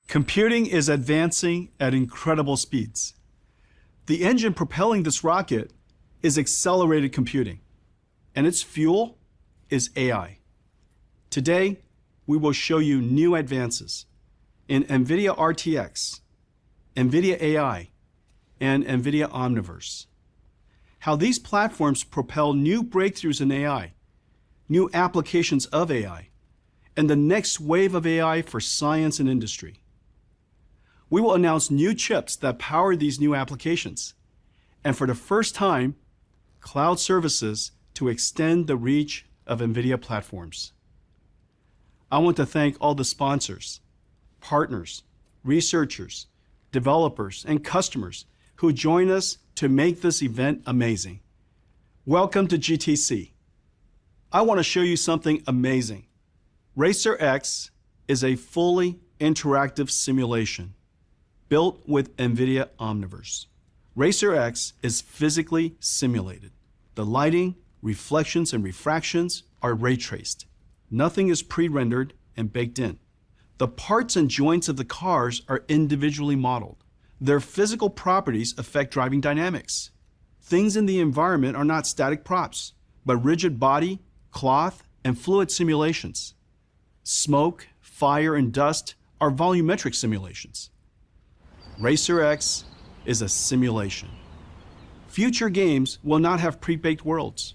Computing is advancing at incredible speeds. The engine propelling this rocket is accelerated computing, and its fuel is AI. Today, we will show you new advances in NVIDIA RTX, NVIDIA AI, and NVIDIA Omniverse. How these platforms propel new breakthroughs in AI, new applications of AI, and the next wave of AI for science and industry. We will announce new chips that power these new applications, and for the first time, cloud services to extend the reach of NVIDIA platforms. I want to thank all the sponsors, partners, researchers, developers, and customers who join us to make this event amazing. Welcome to GTC. I want to show you something amazing. Racer X is a fully interactive simulation built with NVIDIA Omniverse. Racer X is physically simulated. The lighting, reflections, and refractions are ray traced. Nothing is pre-rendered and baked in. The parts and joints of the cars are individually modeled. Their physical properties affect driving dynamics. Things in the environment are not static props, but rigid body, cloth, and fluid simulations. Smoke, fire, and dust are volumetric simulations. Racer X is a simulation. Future games will not have pre-baked worlds.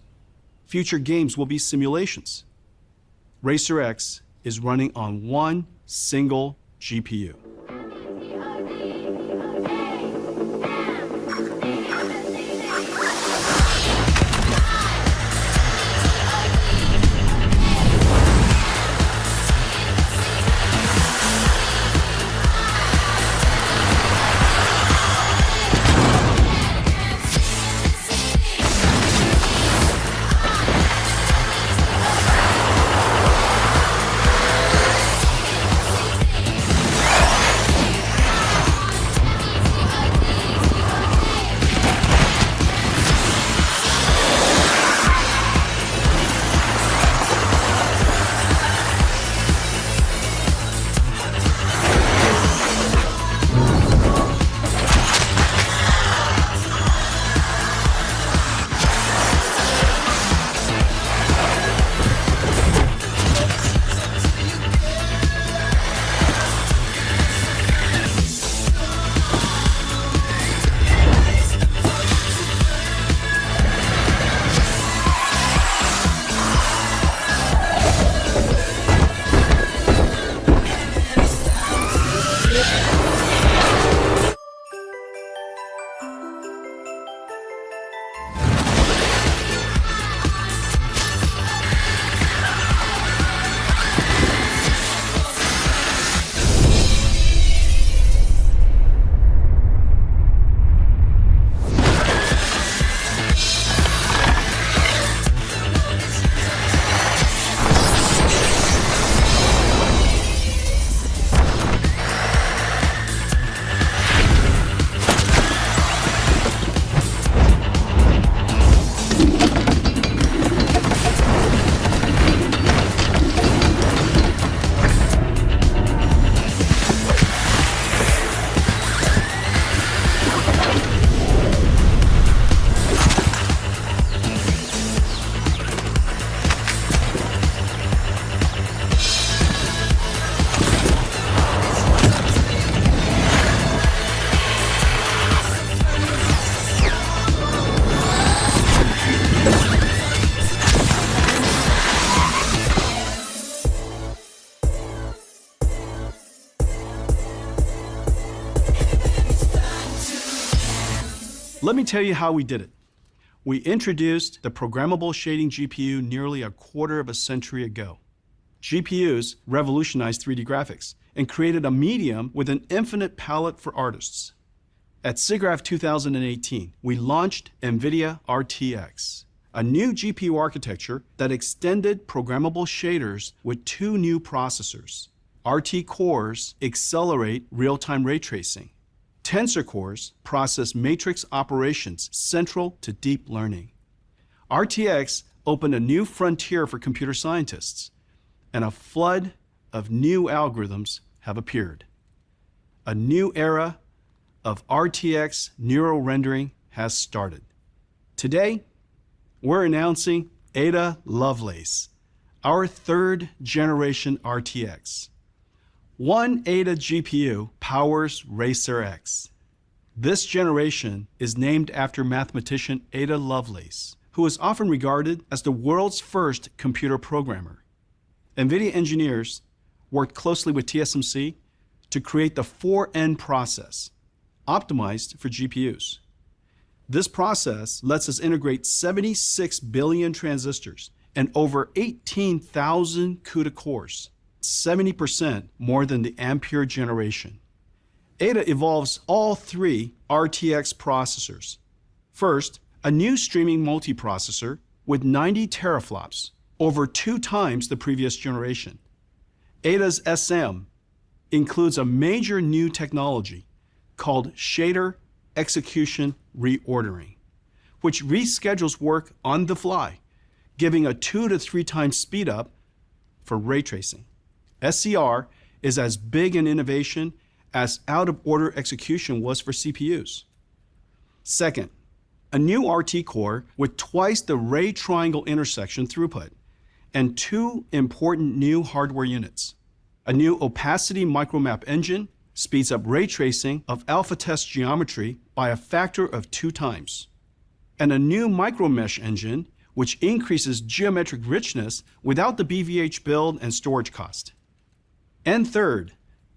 Future games will be simulations. Racer X is running on one single GPU. Let me tell you how we did it. We introduced the programmable shading GPU nearly a quarter of a century ago. GPUs revolutionized 3D graphics and created a medium with an infinite palette for artists. At SIGGRAPH 2018, we launched NVIDIA RTX, a new GPU architecture that extended programmable shaders with two new processors. RT cores accelerate real-time ray tracing. Tensor cores process matrix operations central to deep learning. RTX opened a new frontier for computer scientists, and a flood of new algorithms have appeared. A new era of RTX neural rendering has started. Today, we're announcing Ada Lovelace, our third generation RTX. One Ada GPU powers Racer X. This generation is named after mathematician Ada Lovelace, who is often regarded as the world's first computer programmer. NVIDIA engineers worked closely with TSMC to create the 4N process, optimized for GPUs. This process lets us integrate 76 billion transistors and over 18,000 CUDA cores, 70% more than the Ampere generation. Ada evolves all three RTX processors. First, a new streaming multiprocessor with 90 teraflops, over 2 times the previous generation. Ada's SM includes a major new technology called shader execution reordering, which reschedules work on the fly, giving a 2 to 3 times speed up for ray tracing. SCR is as big an innovation as out-of-order execution was for CPUs. Second, a new RT core with twice the ray triangle intersection throughput, and 2 important new hardware units. A new opacity micromap engine speeds up ray tracing of alpha test geometry by a factor of 2 times. And a new micromesh engine, which increases geometric richness without the BVH build and storage cost. And third,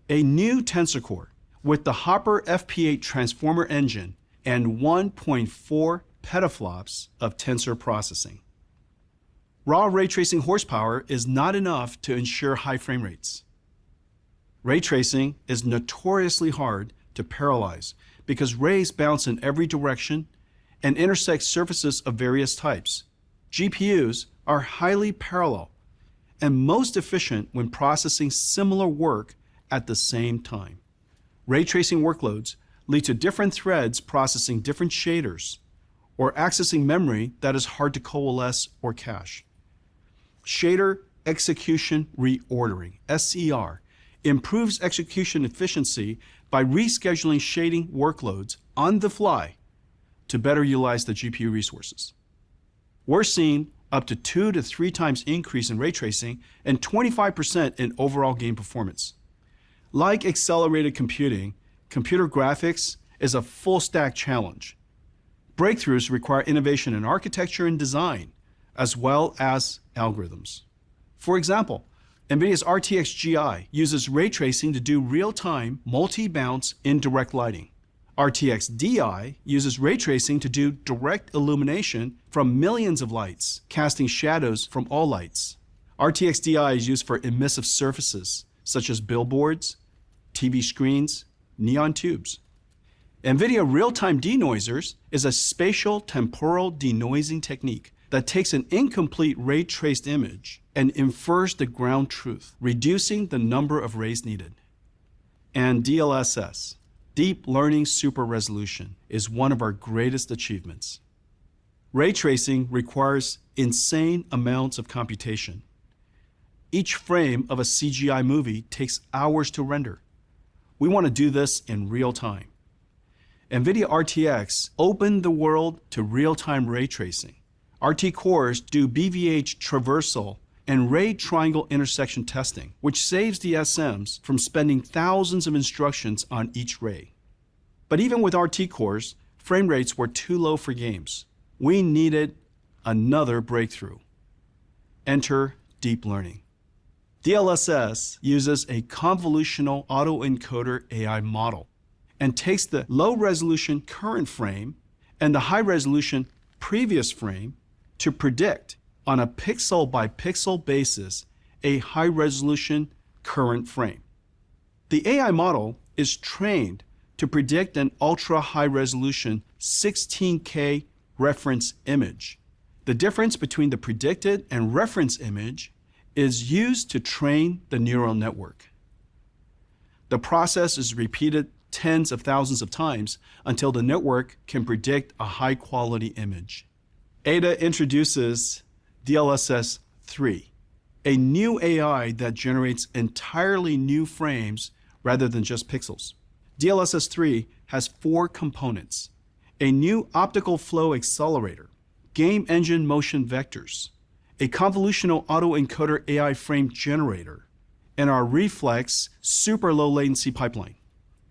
a new tensor core with the Hopper FP8 transformer engine and 1.4 petaflops of tensor processing. Raw ray tracing horsepower is not enough to ensure high frame rates. Ray tracing is notoriously hard to parallelize because rays bounce in every direction and intersect surfaces of various types. GPUs are highly parallel and most efficient when processing similar work at the same time. Ray tracing workloads lead to different threads processing different shaders or accessing memory that is hard to coalesce or cache. Shader execution reordering, SER, improves execution efficiency by rescheduling shading workloads on the fly to better utilize the GPU resources. We're seeing up to 2 to 3 times increase in ray tracing and 25% in overall game performance. Like accelerated computing, computer graphics is a full stack challenge. Breakthroughs require innovation in architecture and design, as well as algorithms. For example, NVIDIA's RTX GI uses ray tracing to do real-time multi-bounce indirect lighting. RTX DI uses ray tracing to do direct illumination from millions of lights, casting shadows from all lights. RTX DI is used for emissive surfaces, such as billboards, TV screens, neon tubes. NVIDIA real-time denoisers is a spatial temporal denoising technique that takes an incomplete ray-traced image and infers the ground truth, reducing the number of rays needed. And DLSS, Deep Learning Super Resolution, is one of our greatest achievements. Ray tracing requires insane amounts of computation. Each frame of a CGI movie takes hours to render. We want to do this in real time. NVIDIA RTX opened the world to real-time ray tracing. RT cores do BVH traversal and ray triangle intersection testing, which saves the SMs from spending thousands of instructions on each ray. But even with RT cores, frame rates were too low for games. We needed another breakthrough. Enter deep learning. DLSS uses a convolutional autoencoder AI model and takes the low-resolution current frame and the high-resolution previous frame to predict on a pixel-by-pixel basis a high-resolution current frame. The AI model is trained to predict an ultra-high-resolution 16K reference image. The difference between the predicted and reference image is used to train the neural network. The process is repeated tens of thousands of times until the network can predict a high-quality image. Ada introduces DLSS 3, a new AI that generates entirely new frames rather than just pixels. DLSS 3 has 4 components: a new optical flow accelerator, game engine motion vectors, a convolutional autoencoder AI frame generator, and our reflex super low latency pipeline.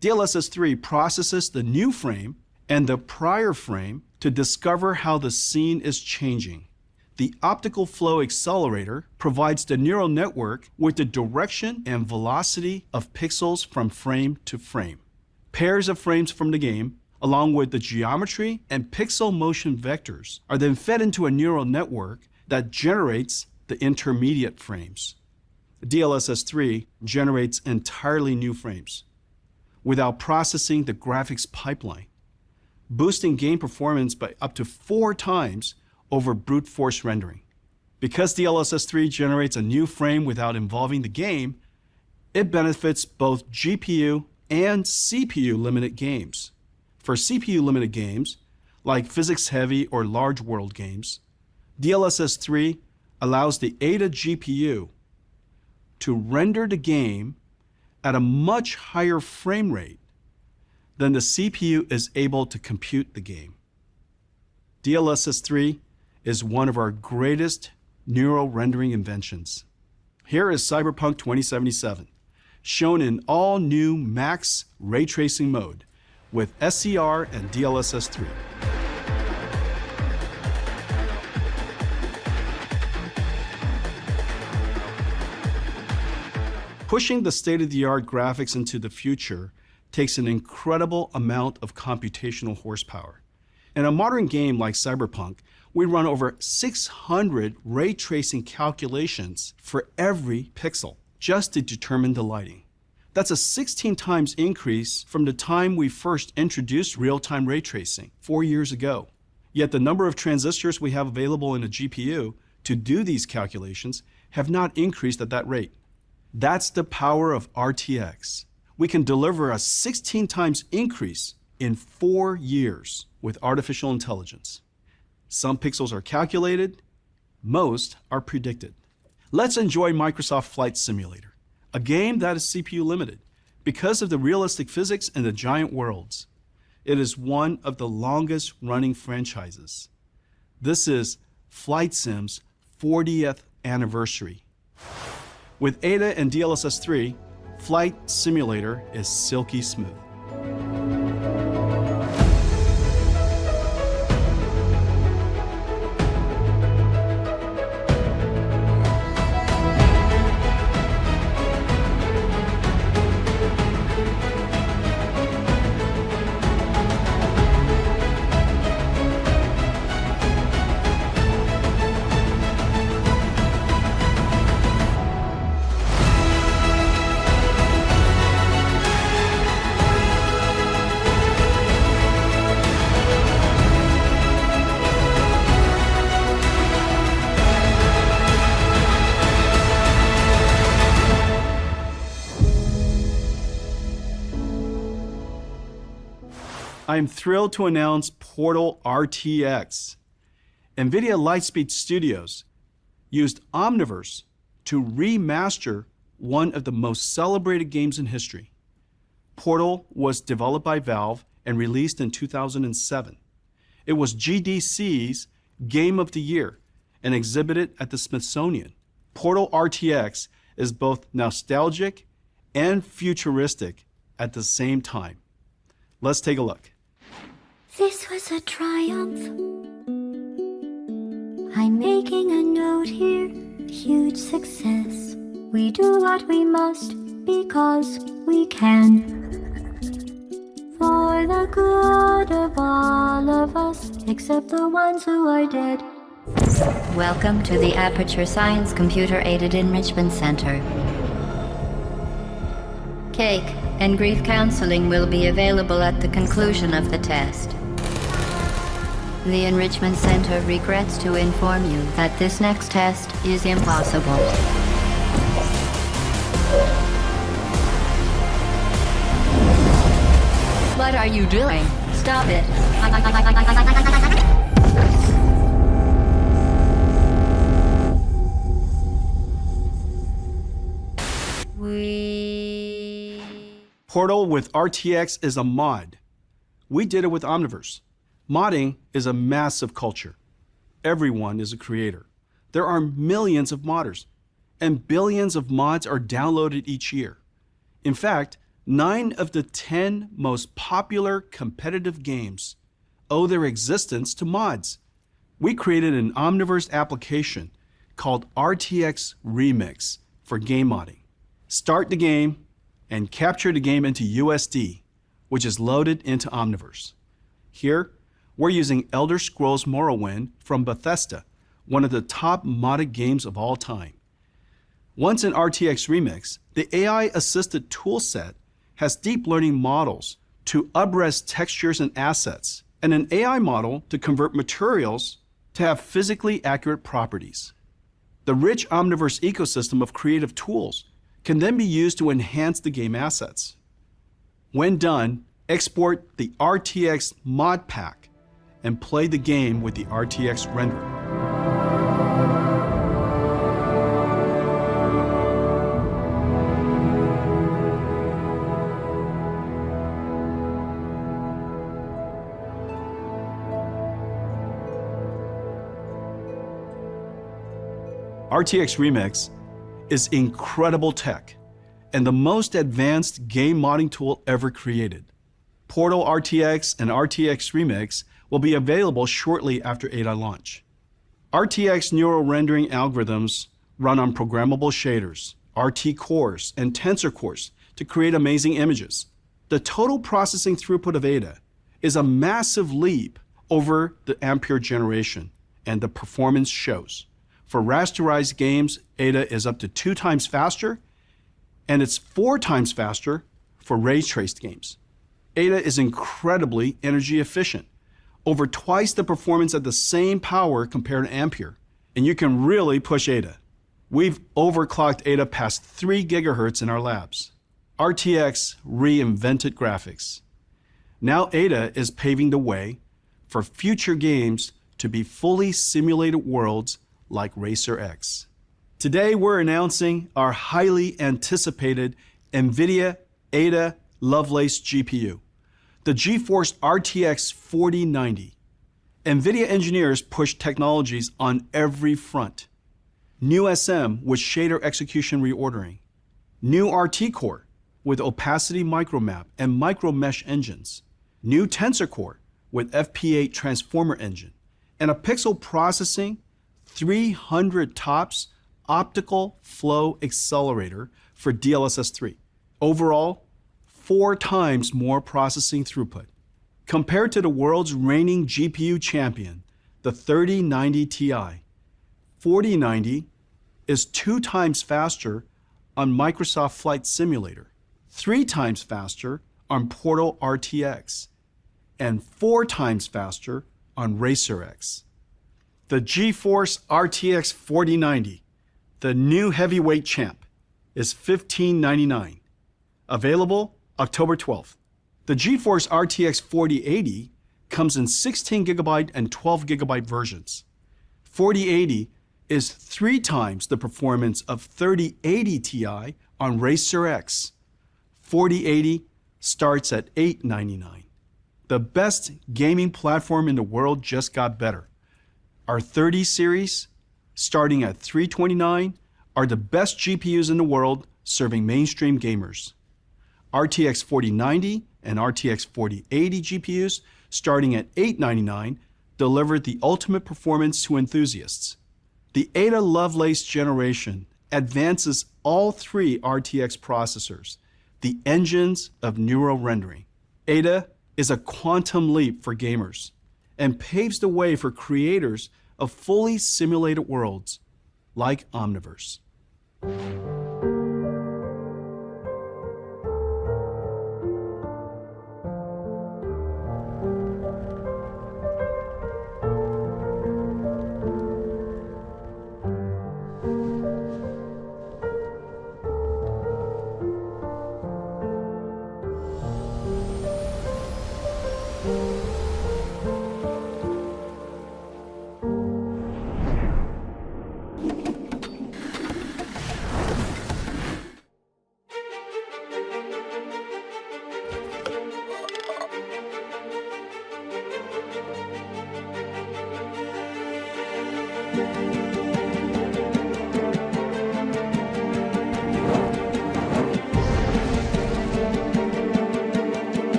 DLSS 3 processes the new frame and the prior frame to discover how the scene is changing. The optical flow accelerator provides the neural network with the direction and velocity of pixels from frame to frame. Pairs of frames from the game, along with the geometry and pixel motion vectors, are then fed into a neural network that generates the intermediate frames. DLSS 3 generates entirely new frames without processing the graphics pipeline, boosting game performance by up to 4 times over brute force rendering. Because DLSS 3 generates a new frame without involving the game, it benefits both GPU and CPU limited games. For CPU limited games, like physics heavy or large world games, DLSS 3 allows the Ada GPU to render the game at a much higher frame rate than the CPU is able to compute the game. DLSS 3 is one of our greatest neural rendering inventions. Here is Cyberpunk 2077, shown in all new max ray tracing mode with SCR and DLSS 3. Pushing the state-of-the-art graphics into the future takes an incredible amount of computational horsepower. In a modern game like Cyberpunk, we run over 600 ray tracing calculations for every pixel just to determine the lighting. That's a 16 times increase from the time we first introduced real-time ray tracing 4 years ago. Yet the number of transistors we have available in a GPU to do these calculations have not increased at that rate. That's the power of RTX. We can deliver a 16 times increase in 4 years with artificial intelligence. Some pixels are calculated, most are predicted. Let's enjoy Microsoft Flight Simulator, a game that is CPU limited because of the realistic physics and the giant worlds. It is one of the longest running franchises. This is Flight Sim's 40th anniversary. With Ada and DLSS 3, Flight Simulator is silky smooth. I am thrilled to announce Portal RTX. NVIDIA Lightspeed Studios used Omniverse to remaster one of the most celebrated games in history. Portal was developed by Valve and released in 2007. It was GDC's Game of the Year and exhibited at the Smithsonian. Portal RTX is both nostalgic and futuristic at the same time. Let's take a look. This was a triumph. I'm making a note here, huge success. We do what we must because we can. For the good of all of us, except the ones who are dead. Welcome to the Aperture Science Computer Aided Enrichment Center. Cake and grief counseling will be available at the conclusion of the test. The Enrichment Center regrets to inform you that this next test is impossible. What are you doing? Stop it. Portal with RTX is a mod. We did it with Omniverse. Modding is a massive culture. Everyone is a creator. There are millions of modders, and billions of mods are downloaded each year. In fact, 9 of the 10 most popular competitive games owe their existence to mods. We created an Omniverse application called RTX Remix for game modding. Start the game and capture the game into USD, which is loaded into Omniverse. Here, we're using Elder Scrolls Morrowind from Bethesda, one of the top modded games of all time. Once in RTX Remix, the AI-assisted toolset has deep learning models to upres textures and assets, and an AI model to convert materials to have physically accurate properties. The rich Omniverse ecosystem of creative tools can then be used to enhance the game assets. When done, export the RTX mod pack and play the game with the RTX renderer. RTX Remix is incredible tech and the most advanced game modding tool ever created. Portal RTX and RTX Remix will be available shortly after Ada launch. RTX neural rendering algorithms run on programmable shaders, RT cores, and tensor cores to create amazing images. The total processing throughput of Ada is a massive leap over the Ampere generation, and the performance shows. For rasterized games, Ada is up to 2 times faster, and it's 4 times faster for ray-traced games. Ada is incredibly energy efficient, over twice the performance at the same power compared to Ampere, and you can really push Ada. We've overclocked Ada past 3 gigahertz in our labs. RTX reinvented graphics. Now Ada is paving the way for future games to be fully simulated worlds like Racer X. Today, we're announcing our highly anticipated NVIDIA Ada Lovelace GPU, the GeForce RTX 4090. NVIDIA engineers push technologies on every front. New SM with shader execution reordering. New RT Core with opacity micromap and micro mesh engines. New Tensor Core with FP8 transformer engine. And a pixel processing 300 TOPS optical flow accelerator for DLSS 3. Overall, 4 times more processing throughput. Compared to the world's reigning GPU champion, the 3090 Ti, 4090 is 2 times faster on Microsoft Flight Simulator, 3 times faster on Portal RTX, and 4 times faster on Racer X. The GeForce RTX 4090, the new heavyweight champ, is $1599. Available October 12th. The GeForce RTX 4080 comes in 16GB and 12GB versions. 4080 is 3 times the performance of 3080 Ti on Racer X. 4080 starts at $899. The best gaming platform in the world just got better. Our 30 series, starting at $329, are the best GPUs in the world serving mainstream gamers. RTX 4090 and RTX 4080 GPUs, starting at $899, deliver the ultimate performance to enthusiasts. The Ada Lovelace generation advances all 3 RTX processors, the engines of neural rendering. Ada is a quantum leap for gamers and paves the way for creators of fully simulated worlds like Omniverse.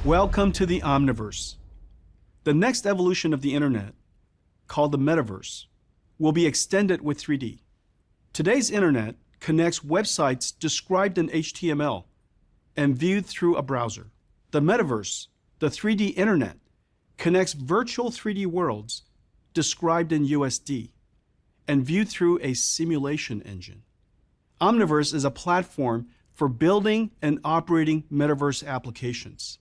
Welcome to the Omniverse. The next evolution of the internet, called the metaverse, will be extended with 3D. Today's internet connects websites described in HTML and viewed through a browser. The metaverse, the 3D internet, connects virtual 3D worlds described in USD and viewed through a simulation engine. Omniverse is a platform for building and operating metaverse applications.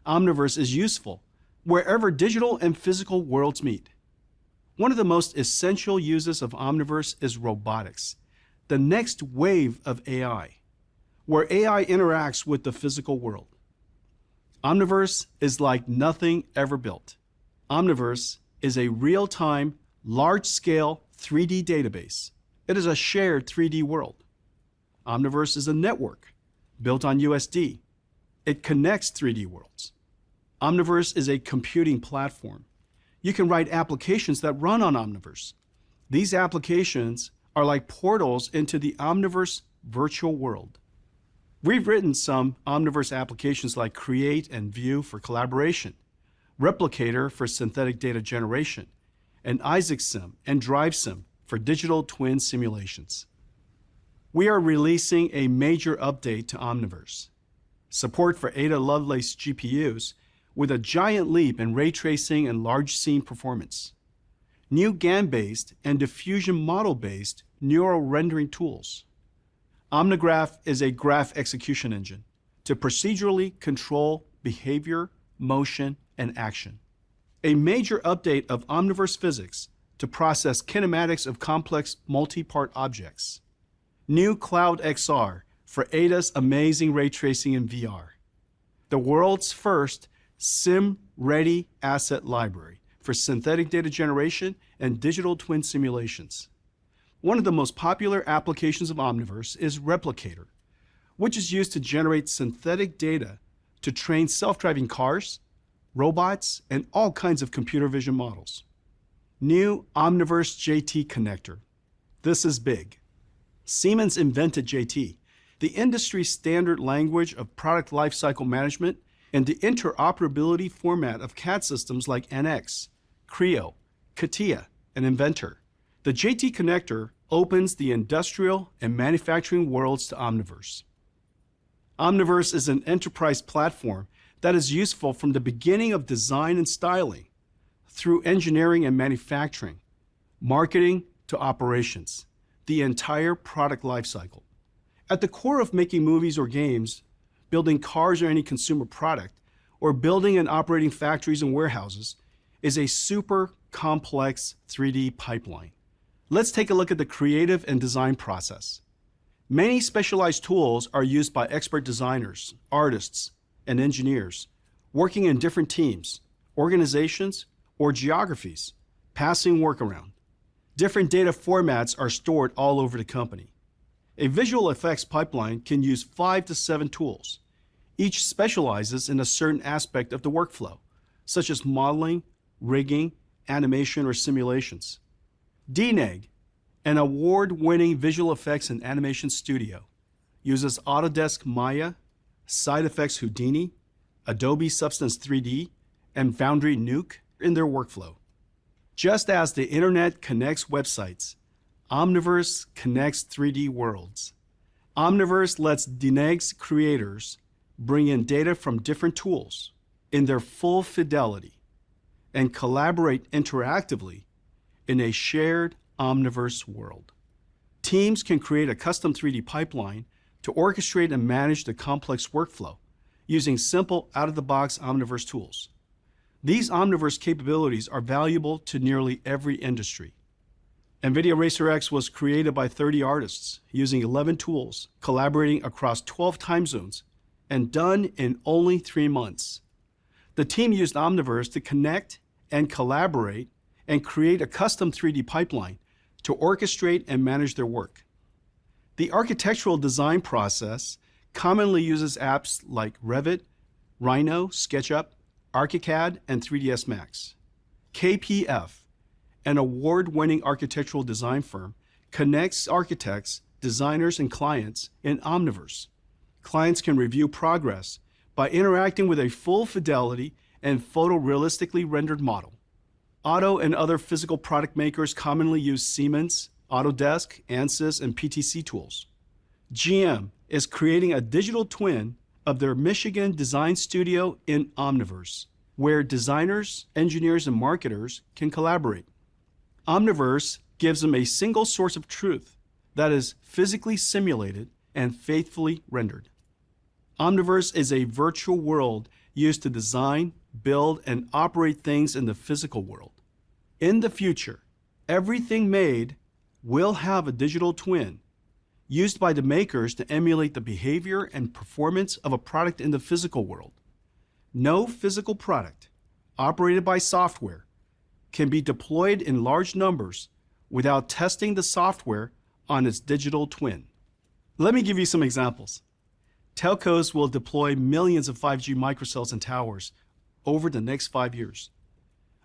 Omniverse is useful wherever digital and physical worlds meet. One of the most essential uses of Omniverse is robotics, the next wave of AI, where AI interacts with the physical world. Omniverse is like nothing ever built. Omniverse is a real-time, large-scale 3D database. It is a shared 3D world. Omniverse is a network built on USD. It connects 3D worlds. Omniverse is a computing platform. You can write applications that run on Omniverse. These applications are like portals into the Omniverse virtual world. We've written some Omniverse applications like Create and View for collaboration, Replicator for synthetic data generation, and IsaacSim and DriveSim for digital twin simulations. We are releasing a major update to Omniverse. Support for Ada Lovelace GPUs with a giant leap in ray tracing and large scene performance. New GAN-based and diffusion model-based neural rendering tools. OmniGraph is a graph execution engine to procedurally control behavior, motion, and action. A major update of Omniverse physics to process kinematics of complex multi-part objects. New Cloud XR for Ada's amazing ray tracing in VR. The world's first SIM-ready asset library for synthetic data generation and digital twin simulations. One of the most popular applications of Omniverse is Replicator, which is used to generate synthetic data to train self-driving cars, robots, and all kinds of computer vision models. New Omniverse JT connector. This is big. Siemens invented JT, the industry standard language of product lifecycle management and the interoperability format of CAD systems like NX, Creo, CATIA, and Inventor. The JT connector opens the industrial and manufacturing worlds to Omniverse. Omniverse is an enterprise platform that is useful from the beginning of design and styling, through engineering and manufacturing, marketing to operations, the entire product lifecycle. At the core of making movies or games, building cars or any consumer product, or building and operating factories and warehouses is a super complex 3D pipeline. Let's take a look at the creative and design process. Many specialized tools are used by expert designers, artists, and engineers, working in different teams, organizations, or geographies, passing work around. Different data formats are stored all over the company. A visual effects pipeline can use 5 to 7 tools. Each specializes in a certain aspect of the workflow, such as modeling, rigging, animation, or simulations. DNEG, an award-winning visual effects and animation studio, uses Autodesk Maya, SideFX Houdini, Adobe Substance 3D, and Foundry Nuke in their workflow. Just as the internet connects websites, Omniverse connects 3D worlds. Omniverse lets DNEG's creators bring in data from different tools in their full fidelity and collaborate interactively in a shared Omniverse world. Teams can create a custom 3D pipeline to orchestrate and manage the complex workflow using simple out-of-the-box Omniverse tools. These Omniverse capabilities are valuable to nearly every industry. NVIDIA RacerX was created by 30 artists using 11 tools, collaborating across 12 time zones, and done in only 3 months. The team used Omniverse to connect and collaborate and create a custom 3D pipeline to orchestrate and manage their work. The architectural design process commonly uses apps like Revit, Rhino, SketchUp, ArchiCAD, and 3ds Max. KPF, an award-winning architectural design firm, connects architects, designers, and clients in Omniverse. Clients can review progress by interacting with a full fidelity and photorealistically rendered model. Auto and other physical product makers commonly use Siemens, Autodesk, Ansys, and PTC tools. GM is creating a digital twin of their Michigan design studio in Omniverse, where designers, engineers, and marketers can collaborate. Omniverse gives them a single source of truth that is physically simulated and faithfully rendered. Omniverse is a virtual world used to design, build, and operate things in the physical world. In the future, everything made will have a digital twin used by the makers to emulate the behavior and performance of a product in the physical world. No physical product operated by software can be deployed in large numbers without testing the software on its digital twin. Let me give you some examples. Telcos will deploy millions of 5G microcells and towers over the next 5 years.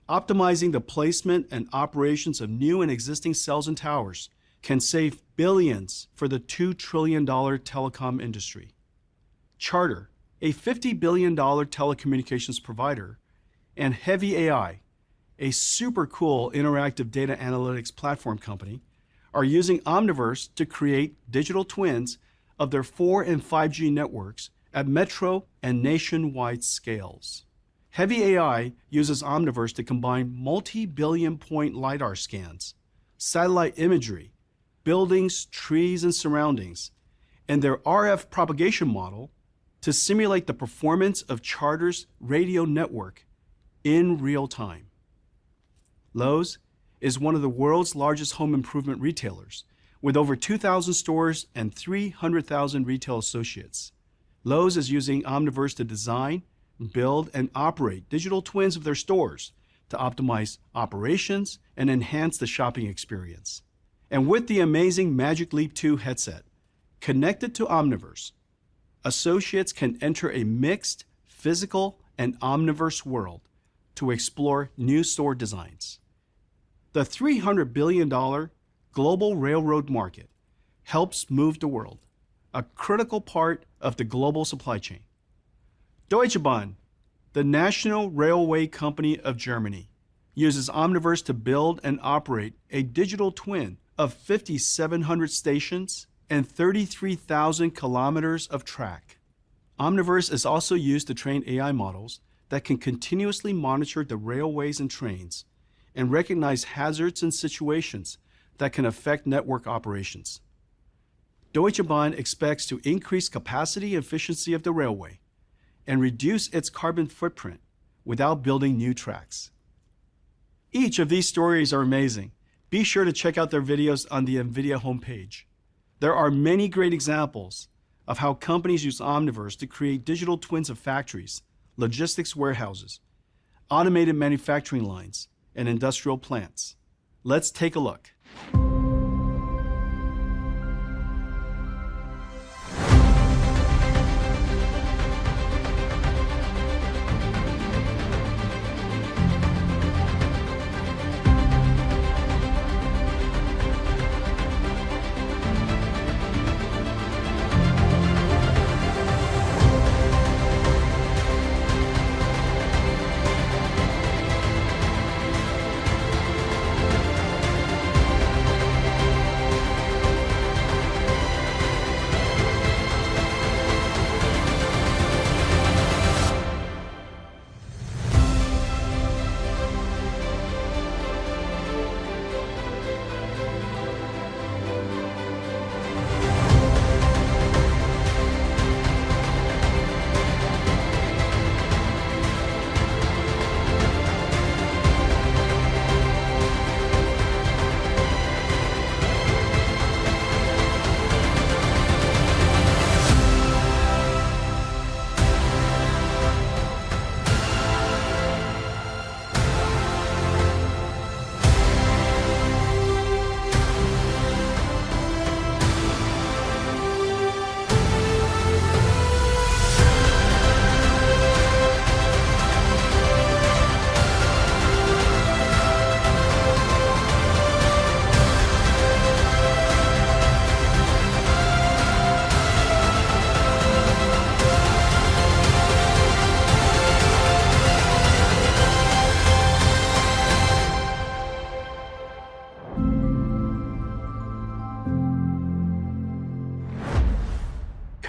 Optimizing the placement and operations of new and existing cells and towers can save billions for the $2 trillion telecom industry. Charter, a $50 billion telecommunications provider, and Heavy AI, a super cool interactive data analytics platform company, are using Omniverse to create digital twins of their 4 and 5G networks at metro and nationwide scales. Heavy AI uses Omniverse to combine multi-billion point LiDAR scans, satellite imagery, buildings, trees, and surroundings, and their RF propagation model to simulate the performance of Charter's radio network in real time. Lowe's is one of the world's largest home improvement retailers, with over 2,000 stores and 300,000 retail associates. Lowe's is using Omniverse to design, build, and operate digital twins of their stores to optimize operations and enhance the shopping experience. And with the amazing Magic Leap 2 headset connected to Omniverse, associates can enter a mixed physical and Omniverse world to explore new store designs. The $300 billion global railroad market helps move the world, a critical part of the global supply chain. Deutsche Bahn, the national railway company of Germany, uses Omniverse to build and operate a digital twin of 5,700 stations and 33,000 kilometers of track. Omniverse is also used to train AI models that can continuously monitor the railways and trains and recognize hazards and situations that can affect network operations. Deutsche Bahn expects to increase capacity and efficiency of the railway and reduce its carbon footprint without building new tracks. Each of these stories are amazing. Be sure to check out their videos on the NVidia homepage. There are many great examples of how companies use Omniverse to create digital twins of factories, logistics warehouses, automated manufacturing lines, and industrial plants. Let's take a look.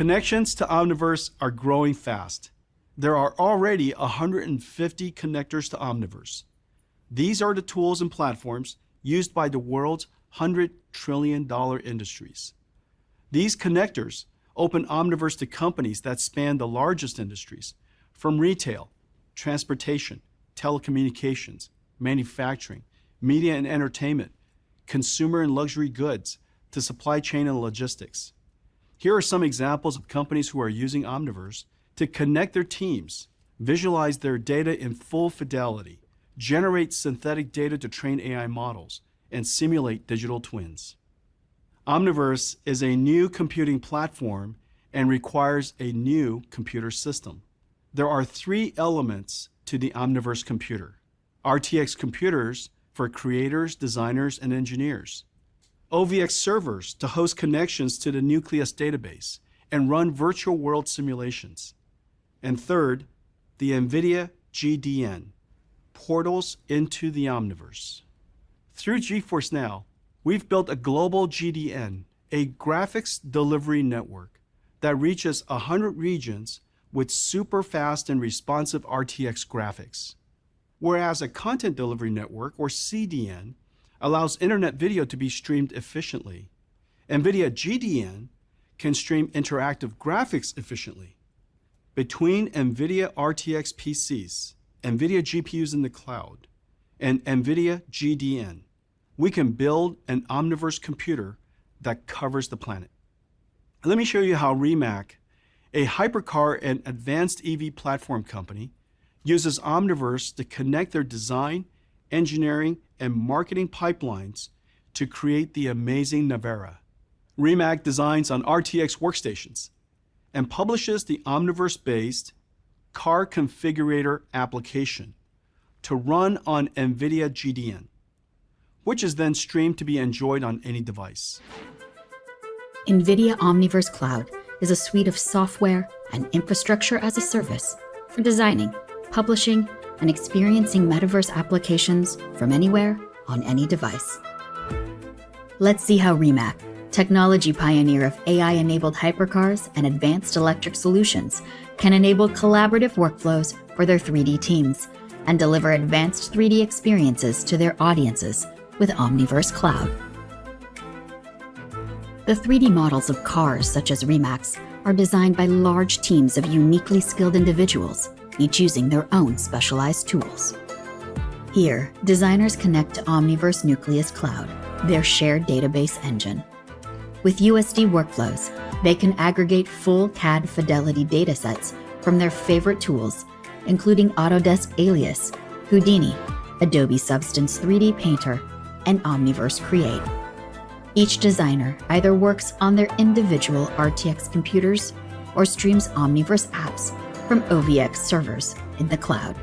Connections to Omniverse are growing fast. There are already 150 connectors to Omniverse. These are the tools and platforms used by the world's $100 trillion industries. These connectors open Omniverse to companies that span the largest industries, from retail, transportation, telecommunications, manufacturing, media and entertainment, consumer and luxury goods, to supply chain and logistics. Here are some examples of companies who are using Omniverse to connect their teams, visualize their data in full fidelity, generate synthetic data to train AI models, and simulate digital twins. Omniverse is a new computing platform and requires a new computer system. There are 3 elements to the Omniverse computer: RTX computers for creators, designers, and engineers; OVX servers to host connections to the Nucleus database and run virtual world simulations; and third, the NVidia GDN, portals into the Omniverse. Through GeForce Now, we've built a global GDN, a graphics delivery network that reaches 100 regions with super fast and responsive RTX graphics. Whereas a content delivery network, or CDN, allows internet video to be streamed efficiently, NVIDIA GDN can stream interactive graphics efficiently. Between NVIDIA RTX PCs, NVIDIA GPUs in the cloud, and NVIDIA GDN, we can build an Omniverse computer that covers the planet. Let me show you how Rimac, a hypercar and advanced EV platform company, uses Omniverse to connect their design, engineering, and marketing pipelines to create the amazing Navara. Rimac designs on RTX workstations and publishes the Omniverse-based car configurator application to run on NVIDIA GDN, which is then streamed to be enjoyed on any device. NVIDIA Omniverse Cloud is a suite of software and infrastructure as a service for designing, publishing, and experiencing metaverse applications from anywhere on any device. Let's see how Rimac, technology pioneer of AI-enabled hypercars and advanced electric solutions, can enable collaborative workflows for their 3D teams and deliver advanced 3D experiences to their audiences with Omniverse Cloud. The 3D models of cars such as Rimac's are designed by large teams of uniquely skilled individuals, each using their own specialized tools. Here, designers connect to Omniverse Nucleus Cloud, their shared database engine. With USD workflows, they can aggregate full CAD fidelity datasets from their favorite tools, including Autodesk Alias, Houdini, Adobe Substance 3D Painter, and Omniverse Create. Each designer either works on their individual RTX computers or streams Omniverse apps from OVX servers in the cloud.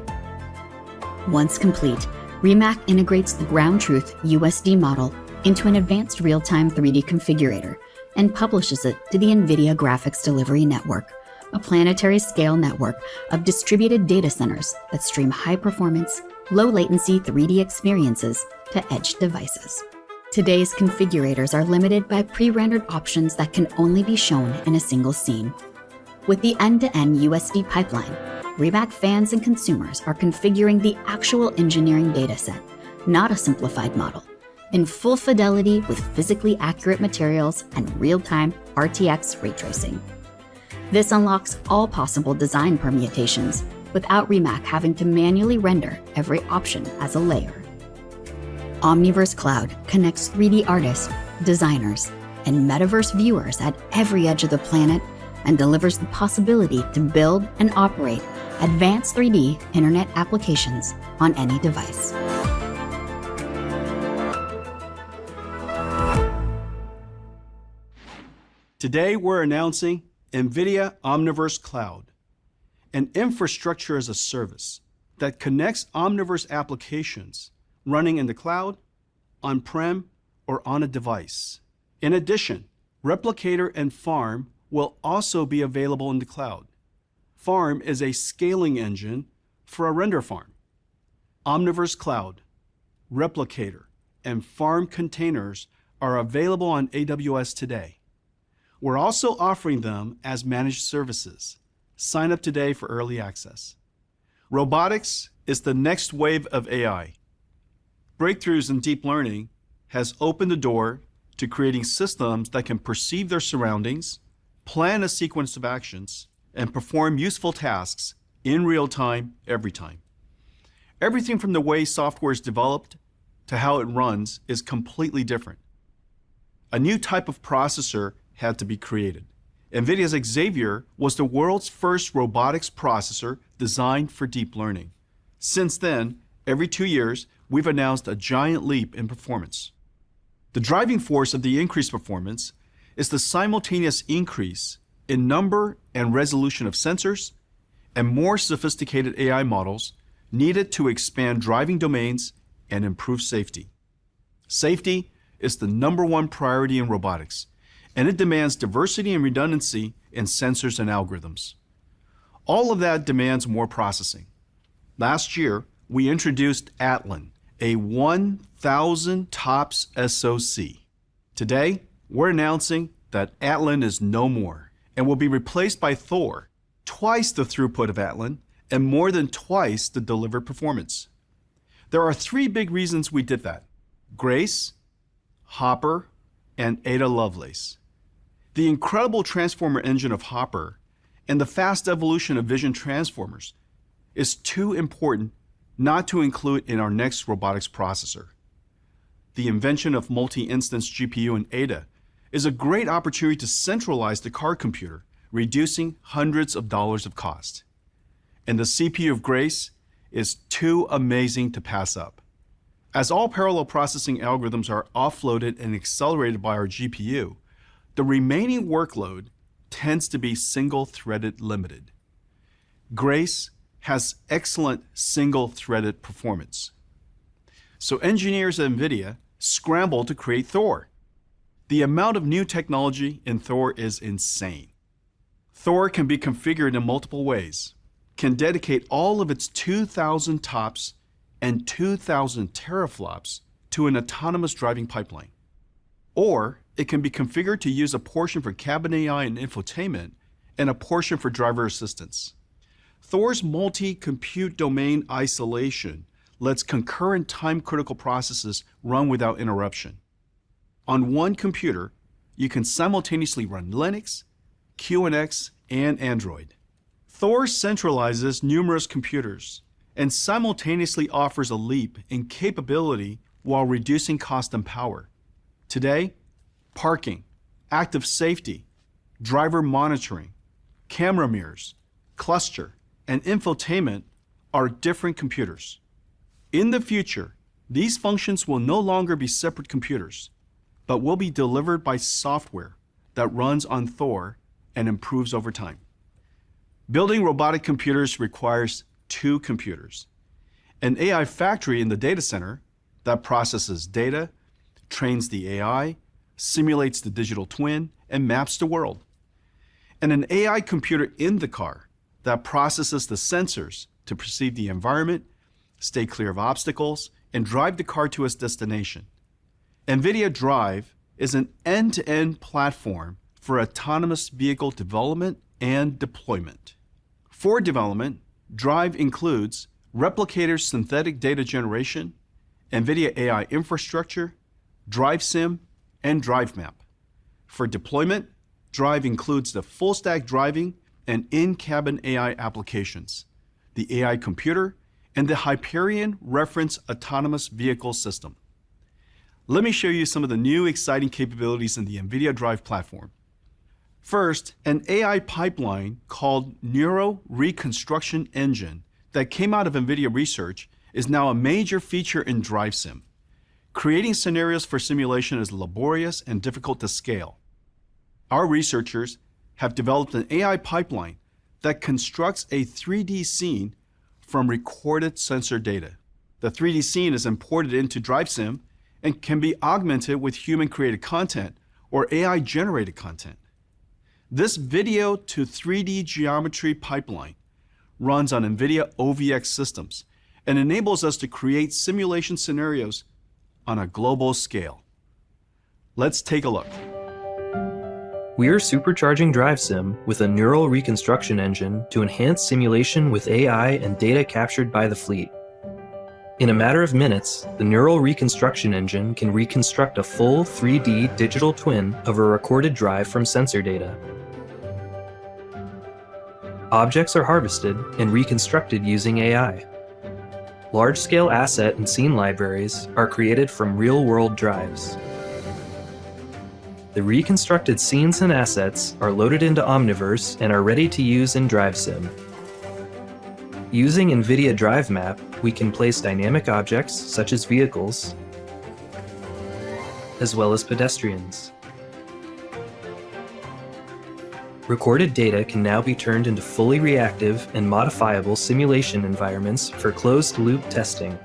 Once complete, Rimac integrates the ground truth USD model into an advanced real-time 3D configurator and publishes it to the NVIDIA Graphics Delivery Network, a planetary scale network of distributed data centers that stream high-performance, low-latency 3D experiences to edge devices. Today's configurators are limited by pre-rendered options that can only be shown in a single scene. With the end-to-end USD pipeline, Rimac fans and consumers are configuring the actual engineering dataset, not a simplified model, in full fidelity with physically accurate materials and real-time RTX ray tracing. This unlocks all possible design permutations without Rimac having to manually render every option as a layer. Omniverse Cloud connects 3D artists, designers, and metaverse viewers at every edge of the planet and delivers the possibility to build and operate advanced 3D internet applications on any device. Today, we're announcing NVIDIA Omniverse Cloud, an infrastructure as a service that connects Omniverse applications running in the cloud, on-prem, or on a device. In addition, Replicator and Farm will also be available in the cloud. Farm is a scaling engine for a render farm. Omniverse Cloud, Replicator, and Farm containers are available on AWS today. We're also offering them as managed services. Sign up today for early access. Robotics is the next wave of AI. Breakthroughs in deep learning has opened the door to creating systems that can perceive their surroundings, plan a sequence of actions, and perform useful tasks in real time, every time. Everything from the way software is developed to how it runs is completely different. A new type of processor had to be created. NVIDIA's Xavier was the world's first robotics processor designed for deep learning. Since then, every 2 years, we've announced a giant leap in performance. The driving force of the increased performance is the simultaneous increase in number and resolution of sensors and more sophisticated AI models needed to expand driving domains and improve safety. Safety is the #1 priority in robotics, and it demands diversity and redundancy in sensors and algorithms. All of that demands more processing. Last year, we introduced Atlan, a 1,000 TOPS SoC. Today, we're announcing that Atlan is no more and will be replaced by Thor, twice the throughput of Atlan and more than twice the delivered performance. There are 3 big reasons we did that: Grace, Hopper, and Ada Lovelace. The incredible transformer engine of Hopper and the fast evolution of vision transformers is too important not to include in our next robotics processor. The invention of multi-instance GPU in Ada is a great opportunity to centralize the car computer, reducing hundreds of dollars of cost. And the CPU of Grace is too amazing to pass up. As all parallel processing algorithms are offloaded and accelerated by our GPU, the remaining workload tends to be single-threaded limited. Grace has excellent single-threaded performance. So engineers at NVIDIA scramble to create Thor. The amount of new technology in Thor is insane. Thor can be configured in multiple ways, can dedicate all of its 2,000 TOPS and 2,000 teraflops to an autonomous driving pipeline. Or it can be configured to use a portion for cabin AI and infotainment and a portion for driver assistance. Thor's multi-compute domain isolation lets concurrent time-critical processes run without interruption. On one computer, you can simultaneously run Linux, QNX, and Android. Thor centralizes numerous computers and simultaneously offers a leap in capability while reducing cost and power. Today, parking, active safety, driver monitoring, camera mirrors, cluster, and infotainment are different computers. In the future, these functions will no longer be separate computers, but will be delivered by software that runs on Thor and improves over time. Building robotic computers requires 2 computers: an AI factory in the data center that processes data, trains the AI, simulates the digital twin, and maps the world, and an AI computer in the car that processes the sensors to perceive the environment, stay clear of obstacles, and drive the car to its destination. NVIDIA Drive is an end-to-end platform for autonomous vehicle development and deployment. For development, Drive includes Replicator's synthetic data generation, NVIDIA AI infrastructure, DriveSim, and DriveMap. For deployment, Drive includes the full-stack driving and in-cabin AI applications, the AI computer, and the Hyperion Reference Autonomous Vehicle System. Let me show you some of the new exciting capabilities in the NVIDIA Drive platform. First, an AI pipeline called Neuro Reconstruction Engine that came out of NVIDIA research is now a major feature in DriveSim. Creating scenarios for simulation is laborious and difficult to scale. Our researchers have developed an AI pipeline that constructs a 3D scene from recorded sensor data. The 3D scene is imported into DriveSim and can be augmented with human-created content or AI-generated content. This video to 3D geometry pipeline runs on NVIDIA OVX systems and enables us to create simulation scenarios on a global scale. Let's take a look. We're supercharging DriveSim with a neural reconstruction engine to enhance simulation with AI and data captured by the fleet. In a matter of minutes, the neural reconstruction engine can reconstruct a full 3D digital twin of a recorded drive from sensor data. Objects are harvested and reconstructed using AI. Large-scale asset and scene libraries are created from real-world drives. The reconstructed scenes and assets are loaded into Omniverse and are ready to use in DriveSim. Using NVidia Drive Map, we can place dynamic objects, such as vehicles, as well as pedestrians. Recorded data can now be turned into fully reactive and modifiable simulation environments for closed-loop testing.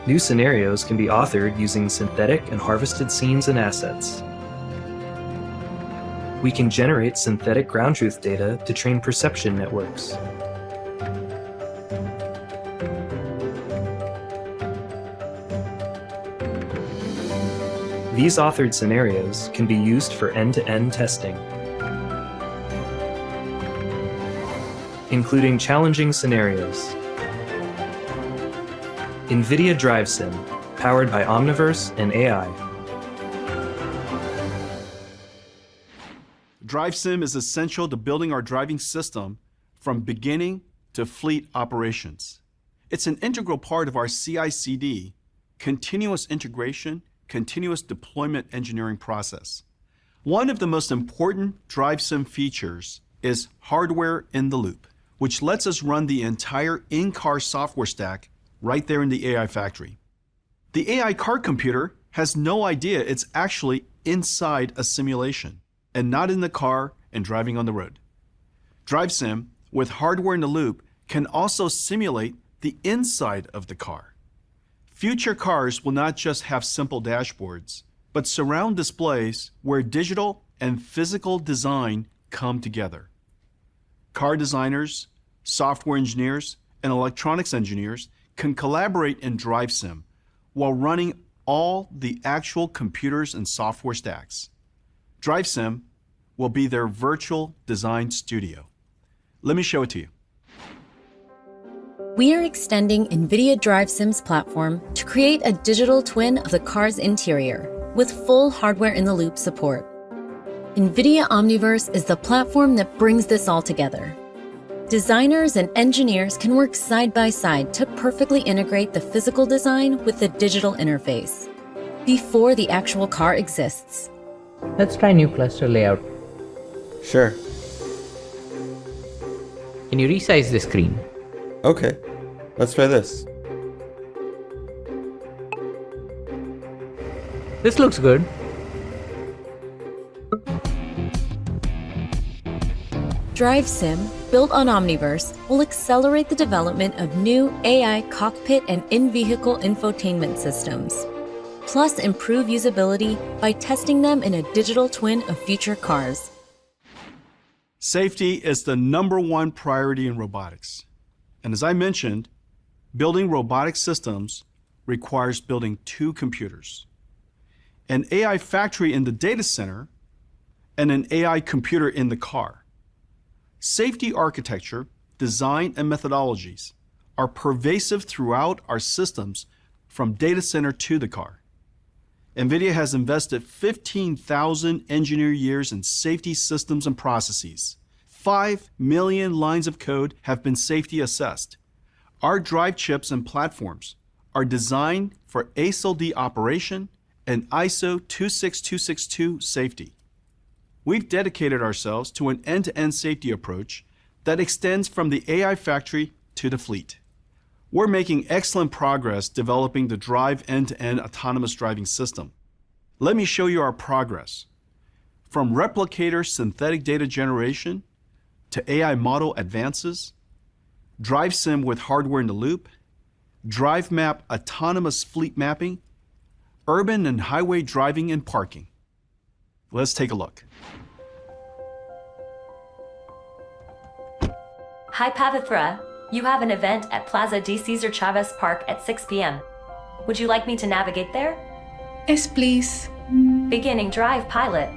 New scenarios can be authored using synthetic and harvested scenes and assets. We can generate synthetic ground truth data to train perception networks. These authored scenarios can be used for end-to-end testing, including challenging scenarios. NVidia DriveSim, powered by Omniverse and AI. DriveSim is essential to building our driving system from beginning to fleet operations. It's an integral part of our CI/CD, continuous integration, continuous deployment engineering process. One of the most important DriveSim features is hardware in the loop, which lets us run the entire in-car software stack right there in the AI factory. The AI car computer has no idea it's actually inside a simulation and not in the car and driving on the road. DriveSim, with hardware in the loop, can also simulate the inside of the car. Future cars will not just have simple dashboards, but surround displays where digital and physical design come together. Car designers, software engineers, and electronics engineers can collaborate in DriveSim while running all the actual computers and software stacks. DriveSim will be their virtual design studio. Let me show it to you. We are extending NVIDIA DriveSim's platform to create a digital twin of the car's interior with full hardware-in-the-loop support. NVIDIA Omniverse is the platform that brings this all together. Designers and engineers can work side by side to perfectly integrate the physical design with the digital interface before the actual car exists. Let's try new cluster layout. Sure. Can you resize the screen? Okay, let's try this. This looks good. DriveSim, built on Omniverse, will accelerate the development of new AI cockpit and in-vehicle infotainment systems, plus improve usability by testing them in a digital twin of future cars. Safety is the #1 priority in robotics. And as I mentioned, building robotic systems requires building 2 computers, an AI factory in the data center and an AI computer in the car. Safety architecture, design, and methodologies are pervasive throughout our systems from data center to the car. NVIDIA has invested 15,000 engineer years in safety systems and processes. 5 million lines of code have been safety assessed. Our drive chips and platforms are designed for ASIL-D operation and ISO 26262 safety. We've dedicated ourselves to an end-to-end safety approach that extends from the AI factory to the fleet. We're making excellent progress developing the Drive end-to-end autonomous driving system. Let me show you our progress. From replicator synthetic data generation to AI model advances, DriveSim with hardware in the loop, Drive Map autonomous fleet mapping, urban and highway driving and parking. Let's take a look. Hi, Pavithra. You have an event at Plaza de Cesar Chavez Park at 6 p.m. Would you like me to navigate there? Yes, please. Beginning drive pilot.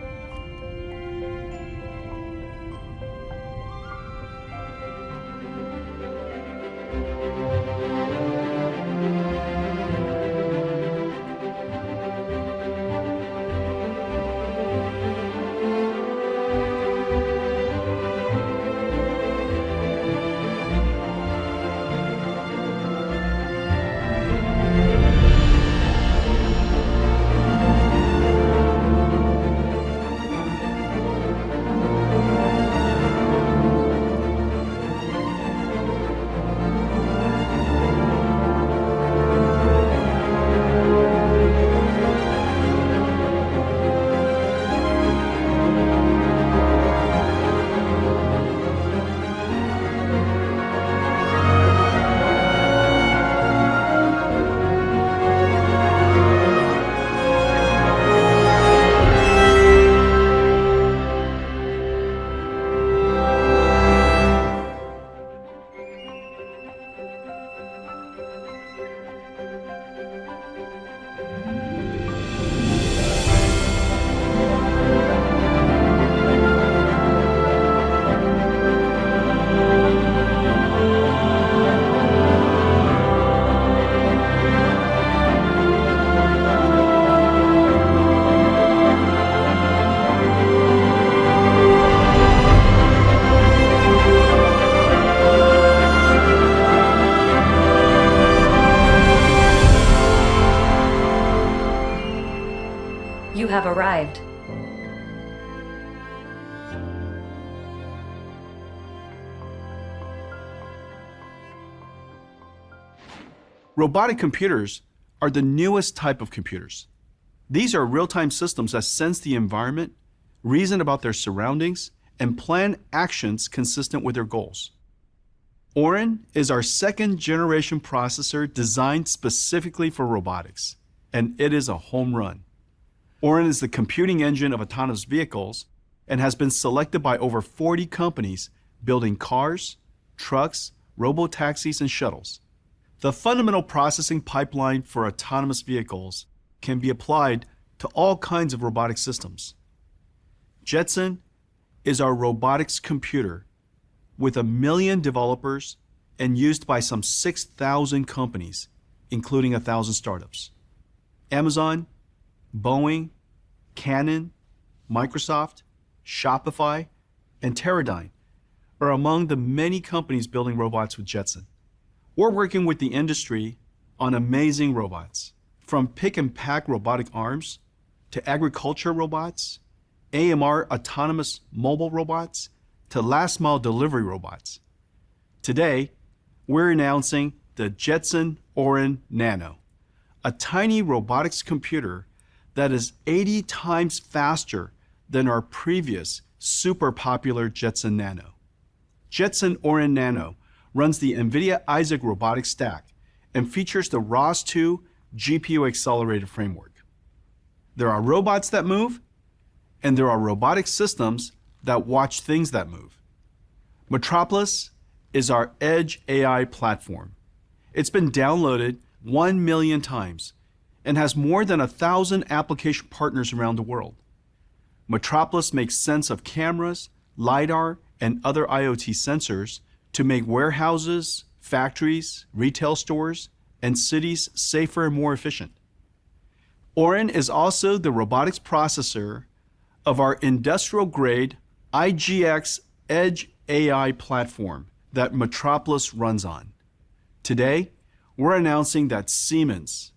You have arrived. Robotic computers are the newest type of computers. These are real-time systems that sense the environment, reason about their surroundings, and plan actions consistent with their goals. Orin is our second-generation processor designed specifically for robotics, and it is a home run. Orin is the computing engine of autonomous vehicles and has been selected by over 40 companies building cars, trucks, robotaxis, and shuttles. The fundamental processing pipeline for autonomous vehicles can be applied to all kinds of robotic systems. Jetson is our robotics computer with 1 million developers and used by some 6,000 companies, including 1,000 startups. Amazon, Boeing, Canon, Microsoft, Shopify, and Teradyne are among the many companies building robots with Jetson. We're working with the industry on amazing robots, from pick-and-pack robotic arms to agriculture robots, AMR autonomous mobile robots, to last-mile delivery robots. Today, we're announcing the Jetson Orin Nano, a tiny robotics computer that is 80 times faster than our previous super popular Jetson Nano. Jetson Orin Nano runs the NVIDIA Isaac robotics stack and features the ROS2 GPU accelerated framework. There are robots that move, and there are robotic systems that watch things that move. Metropolis is our edge AI platform. It's been downloaded 1 million times and has more than 1,000 application partners around the world. Metropolis makes sense of cameras, LiDAR, and other IoT sensors to make warehouses, factories, retail stores, and cities safer and more efficient. Orin is also the robotics processor of our industrial-grade IGX Edge AI platform that Metropolis runs on. Today, we're announcing that Siemens,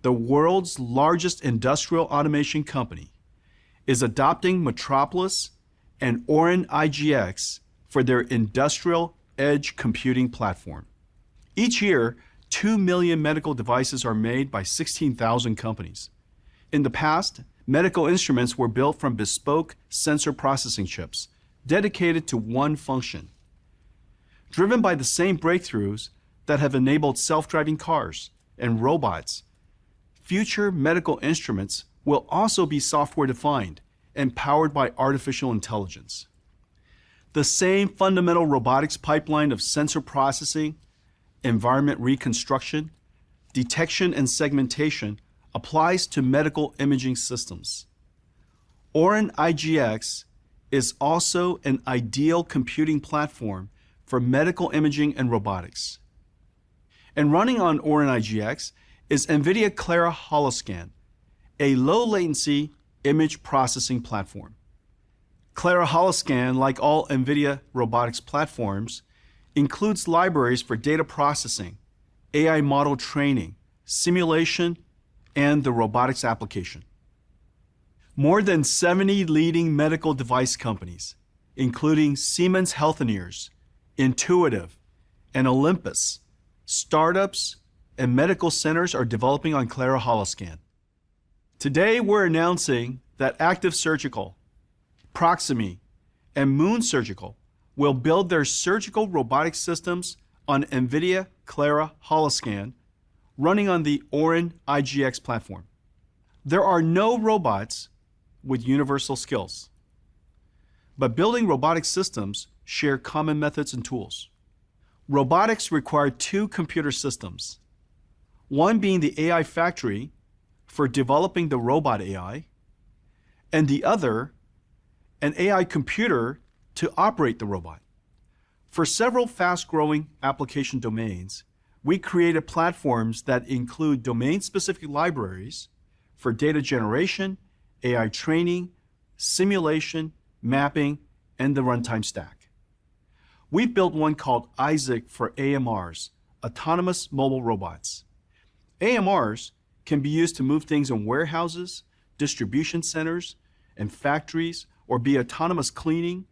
the world's largest industrial automation company, is adopting Metropolis and Orin IGX for their industrial edge computing platform. Each year, 2 million medical devices are made by 16,000 companies. In the past, medical instruments were built from bespoke sensor processing chips dedicated to one function. Driven by the same breakthroughs that have enabled self-driving cars and robots, future medical instruments will also be software-defined and powered by artificial intelligence. The same fundamental robotics pipeline of sensor processing, environment reconstruction, detection and segmentation applies to medical imaging systems. Orin IGX is also an ideal computing platform for medical imaging and robotics. And running on Orin IGX is NVIDIA Clara Holoscan, a low-latency image processing platform. Clara Holoscan, like all NVIDIA robotics platforms, includes libraries for data processing, AI model training, simulation, and the robotics application. More than 70 leading medical device companies, including Siemens Healthineers, Intuitive, and Olympus, startups, and medical centers are developing on Clara Holoscan. Today, we're announcing that Active Surgical, Proximie, and Moon Surgical will build their surgical robotic systems on NVIDIA Clara Holoscan running on the Orin IGX platform. There are no robots with universal skills, but building robotic systems share common methods and tools. Robotics require two computer systems, one being the AI factory for developing the robot AI, and the other, an AI computer to operate the robot. For several fast-growing application domains, we created platforms that include domain-specific libraries for data generation, AI training, simulation, mapping, and the runtime stack. We've built one called Isaac for AMRs, autonomous mobile robots. AMRs can be used to move things in warehouses, distribution centers, and factories, or be autonomous cleaning,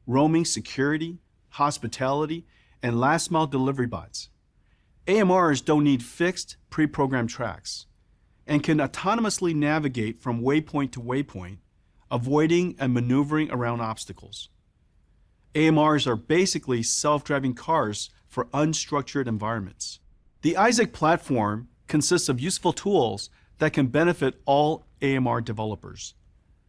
roaming security, hospitality, and last-mile delivery bots. AMRs don't need fixed, pre-programmed tracks and can autonomously navigate from waypoint to waypoint, avoiding and maneuvering around obstacles. AMRs are basically self-driving cars for unstructured environments. The Isaac platform consists of useful tools that can benefit all AMR developers.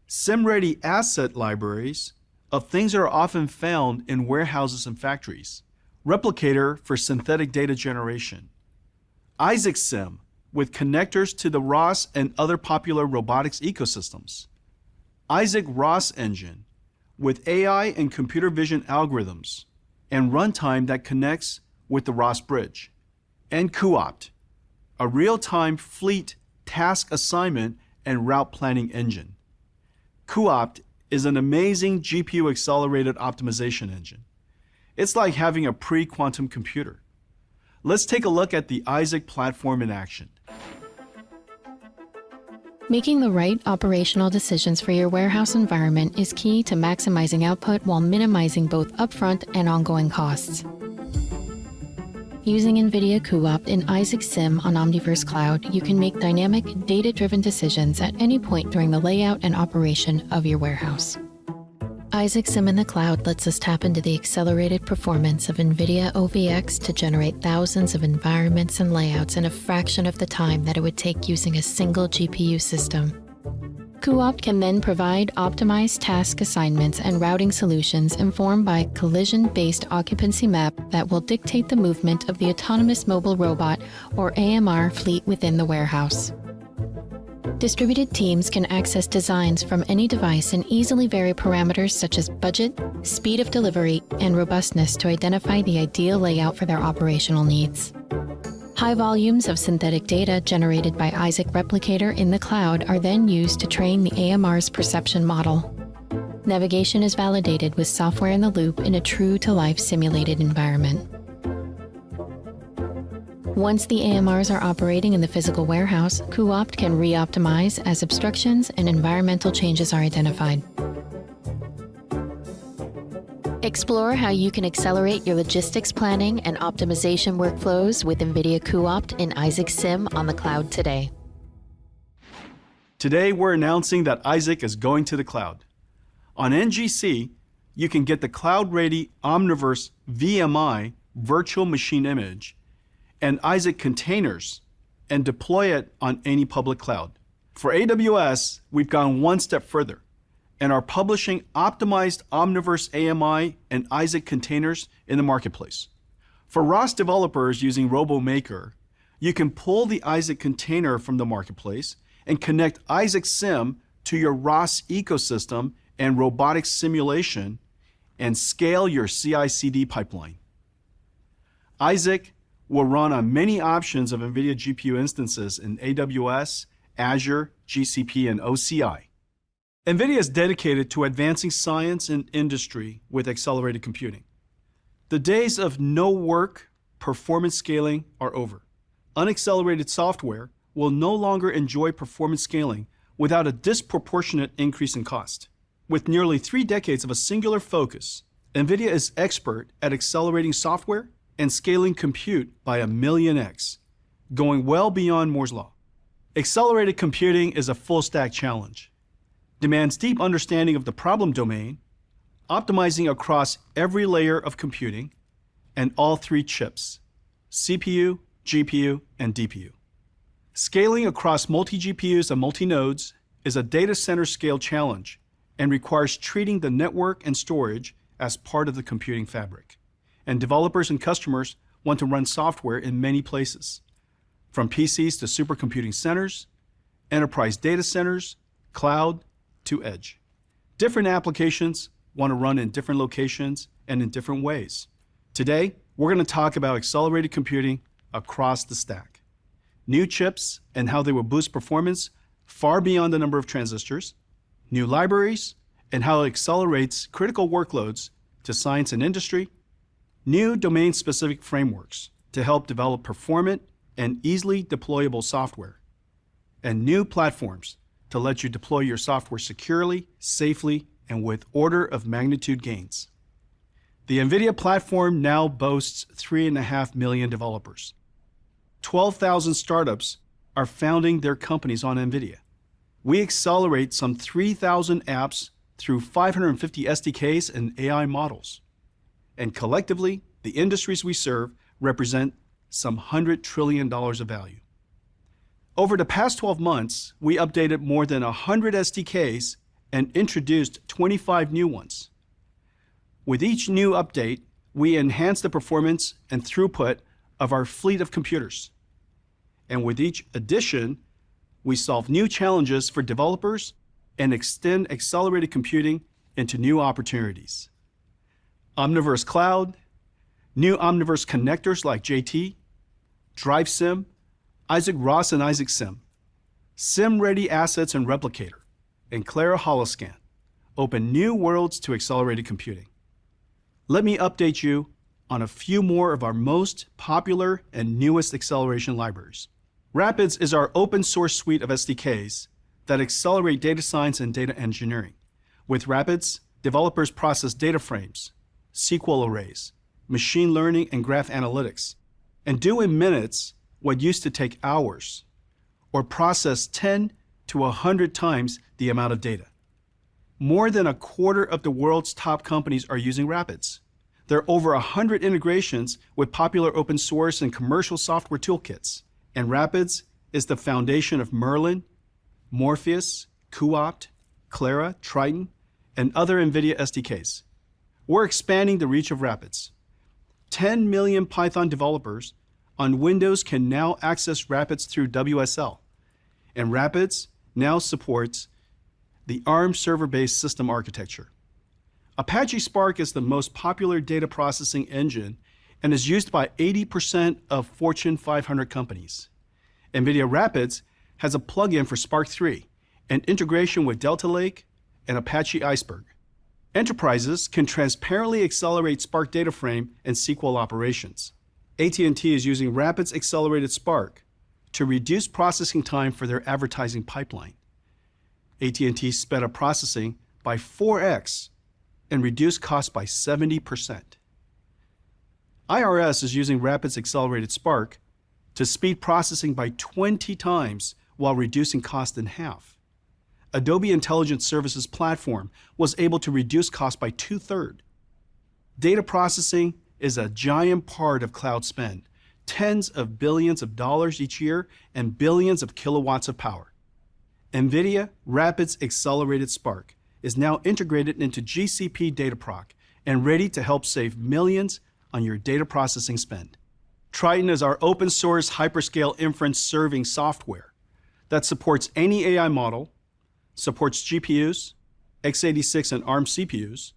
SIM-ready asset libraries of things that are often found in warehouses and factories. Replicator for synthetic data generation. Isaac Sim with connectors to the ROS and other popular robotics ecosystems. Isaac ROS engine with AI and computer vision algorithms and runtime that connects with the ROS bridge. And cuOpt, a real-time fleet task assignment and route planning engine. cuOpt is an amazing GPU-accelerated optimization engine. It's like having a pre-quantum computer. Let's take a look at the Isaac platform in action. Making the right operational decisions for your warehouse environment is key to maximizing output while minimizing both upfront and ongoing costs. Using NVIDIA cuOpt in Isaac Sim on Omniverse Cloud, you can make dynamic, data-driven decisions at any point during the layout and operation of your warehouse. Isaac Sim in the cloud lets us tap into the accelerated performance of NVIDIA OVX to generate thousands of environments and layouts in a fraction of the time that it would take using a single GPU system. cuOpt can then provide optimized task assignments and routing solutions informed by a collision-based occupancy map that will dictate the movement of the autonomous mobile robot or AMR fleet within the warehouse. Distributed teams can access designs from any device and easily vary parameters such as budget, speed of delivery, and robustness to identify the ideal layout for their operational needs. High volumes of synthetic data generated by Isaac Replicator in the cloud are then used to train the AMR's perception model. Navigation is validated with software in the loop in a true-to-life simulated environment. Once the AMRs are operating in the physical warehouse, cuOpt can re-optimize as obstructions and environmental changes are identified. Explore how you can accelerate your logistics planning and optimization workflows with NVIDIA cuOpt in Isaac Sim on the cloud today. Today, we're announcing that Isaac is going to the cloud. On NGC, you can get the cloud-ready Omniverse VMI virtual machine image and Isaac containers and deploy it on any public cloud. For AWS, we've gone one step further and are publishing optimized Omniverse AMI and Isaac containers in the marketplace. For ROS developers using RoboMaker, you can pull the Isaac container from the marketplace and connect Isaac Sim to your ROS ecosystem and robotics simulation and scale your CI/CD pipeline. Isaac will run on many options of NVIDIA GPU instances in AWS, Azure, GCP, and OCI. NVIDIA is dedicated to advancing science and industry with accelerated computing. The days of no work, performance scaling are over. Unaccelerated software will no longer enjoy performance scaling without a disproportionate increase in cost. With nearly 3 decades of a singular focus, NVIDIA is expert at accelerating software and scaling compute by 1,000,000x, going well beyond Moore's Law. Accelerated computing is a full-stack challenge, demands deep understanding of the problem domain, optimizing across every layer of computing, and all 3 chips, CPU, GPU, and DPU. Scaling across multi-GPUs and multi-nodes is a data center scale challenge and requires treating the network and storage as part of the computing fabric. And developers and customers want to run software in many places, from PCs to supercomputing centers, enterprise data centers, cloud, to edge. Different applications want to run in different locations and in different ways. Today, we're going to talk about accelerated computing across the stack, new chips and how they will boost performance far beyond the number of transistors, new libraries, and how it accelerates critical workloads to science and industry, new domain-specific frameworks to help develop performant and easily deployable software, and new platforms to let you deploy your software securely, safely, and with order of magnitude gains. The NVIDIA platform now boasts 3.5 million developers. 12,000 startups are founding their companies on NVIDIA. We accelerate some 3,000 apps through 550 SDKs and AI models. And collectively, the industries we serve represent some $100 trillion of value. Over the past 12 months, we updated more than 100 SDKs and introduced 25 new ones. With each new update, we enhance the performance and throughput of our fleet of computers. And with each addition, we solve new challenges for developers and extend accelerated computing into new opportunities. Omniverse Cloud, new Omniverse connectors like JT, DriveSim, Isaac ROS and Isaac Sim, Sim-ready assets and Replicator, and Clara Holoscan open new worlds to accelerated computing. Let me update you on a few more of our most popular and newest acceleration libraries. Rapids is our open source suite of SDKs that accelerate data science and data engineering. With Rapids, developers process data frames, SQL arrays, machine learning, and graph analytics, and do in minutes what used to take hours, or process 10 to 100 times the amount of data. More than a quarter of the world's top companies are using Rapids. There are over 100 integrations with popular open source and commercial software toolkits. And Rapids is the foundation of Merlin, Morpheus, cuOpt, Clara, Triton, and other NVIDIA SDKs. We're expanding the reach of Rapids. 10 million Python developers on Windows can now access Rapids through WSL. And Rapids now supports the ARM server-based system architecture. Apache Spark is the most popular data processing engine and is used by 80% of Fortune 500 companies. NVIDIA Rapids has a plugin for Spark 3 and integration with Delta Lake and Apache Iceberg. Enterprises can transparently accelerate Spark data frame and SQL operations. AT&T is using Rapids Accelerated Spark to reduce processing time for their advertising pipeline. AT&T sped up processing by 4x and reduced costs by 70%. IRS is using Rapids Accelerated Spark to speed processing by 20 times while reducing cost in half. Adobe Intelligent Services Platform was able to reduce cost by 2/3. Data processing is a giant part of cloud spend, tens of billions of dollars each year and billions of kilowatts of power. NVIDIA Rapids Accelerated Spark is now integrated into GCP Dataproc and ready to help save millions on your data processing spend. Triton is our open source hyperscale inference serving software that supports any AI model, supports GPUs, x86 and ARM CPUs,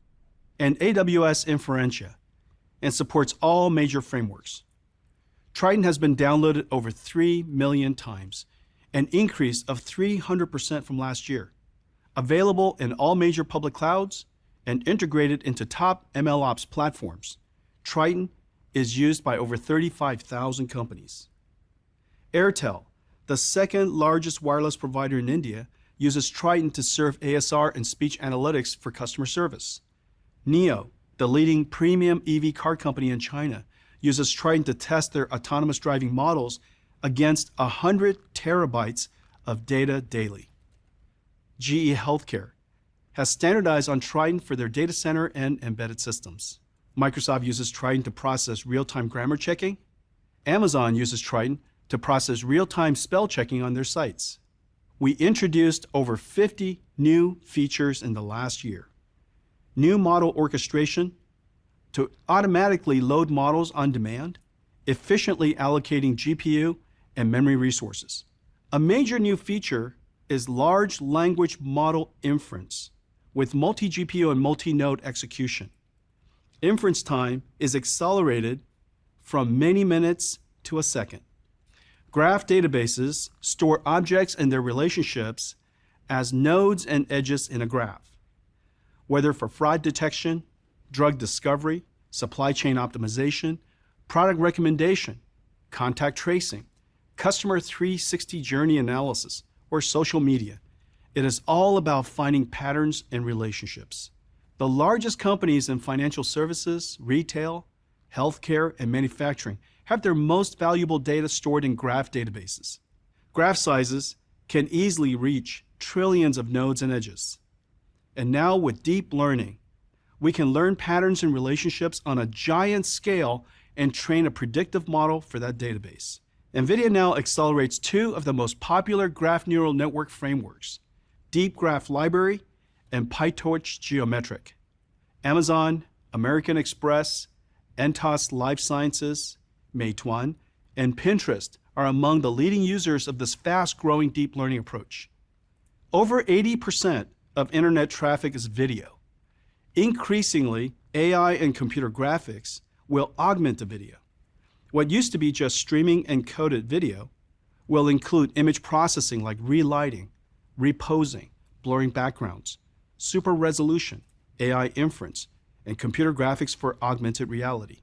and AWS Inferentia, and supports all major frameworks. Triton has been downloaded over 3 million times, an increase of 300% from last year. Available in all major public clouds and integrated into top MLOps platforms, Triton is used by over 35,000 companies. Airtel, the second largest wireless provider in India, uses Triton to serve ASR and speech analytics for customer service. NIO, the leading premium EV car company in China, uses Triton to test their autonomous driving models against 100 terabytes of data daily. GE Healthcare has standardized on Triton for their data center and embedded systems. Microsoft uses Triton to process real-time grammar checking. Amazon uses Triton to process real-time spell checking on their sites. We introduced over 50 new features in the last year. New model orchestration to automatically load models on demand, efficiently allocating GPU and memory resources. A major new feature is large language model inference with multi-GPU and multi-node execution. Inference time is accelerated from many minutes to a second. Graph databases store objects and their relationships as nodes and edges in a graph. Whether for fraud detection, drug discovery, supply chain optimization, product recommendation, contact tracing, customer 360 journey analysis, or social media, it is all about finding patterns and relationships. The largest companies in financial services, retail, healthcare, and manufacturing have their most valuable data stored in graph databases. Graph sizes can easily reach trillions of nodes and edges. And now with deep learning, we can learn patterns and relationships on a giant scale and train a predictive model for that database. NVIDIA now accelerates two of the most popular graph neural network frameworks, Deep Graph Library and PyTorch Geometric. Amazon, American Express, Entos Life Sciences, Meituan, and Pinterest are among the leading users of this fast-growing deep learning approach. Over 80% of internet traffic is video. Increasingly, AI and computer graphics will augment the video. What used to be just streaming encoded video will include image processing like relighting, reposing, blurring backgrounds, super resolution, AI inference, and computer graphics for augmented reality.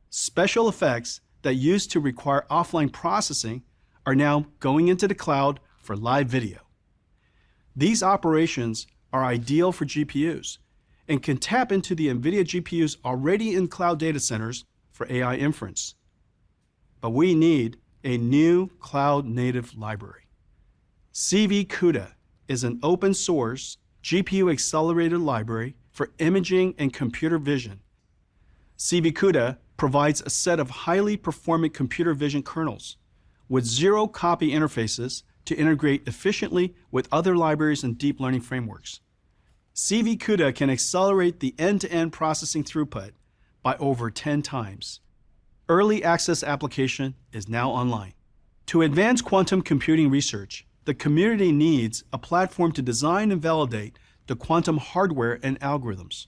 Special effects that used to require offline processing are now going into the cloud for live video. These operations are ideal for GPUs and can tap into the NVIDIA GPUs already in cloud data centers for AI inference. But we need a new cloud-native library. CVCUDA is an open-source, GPU-accelerated library for imaging and computer vision. CVCUDA provides a set of highly performant computer vision kernels with zero-copy interfaces to integrate efficiently with other libraries and deep learning frameworks. CVCUDA can accelerate the end-to-end processing throughput by over 10 times. Early access application is now online. To advance quantum computing research, the community needs a platform to design and validate the quantum hardware and algorithms.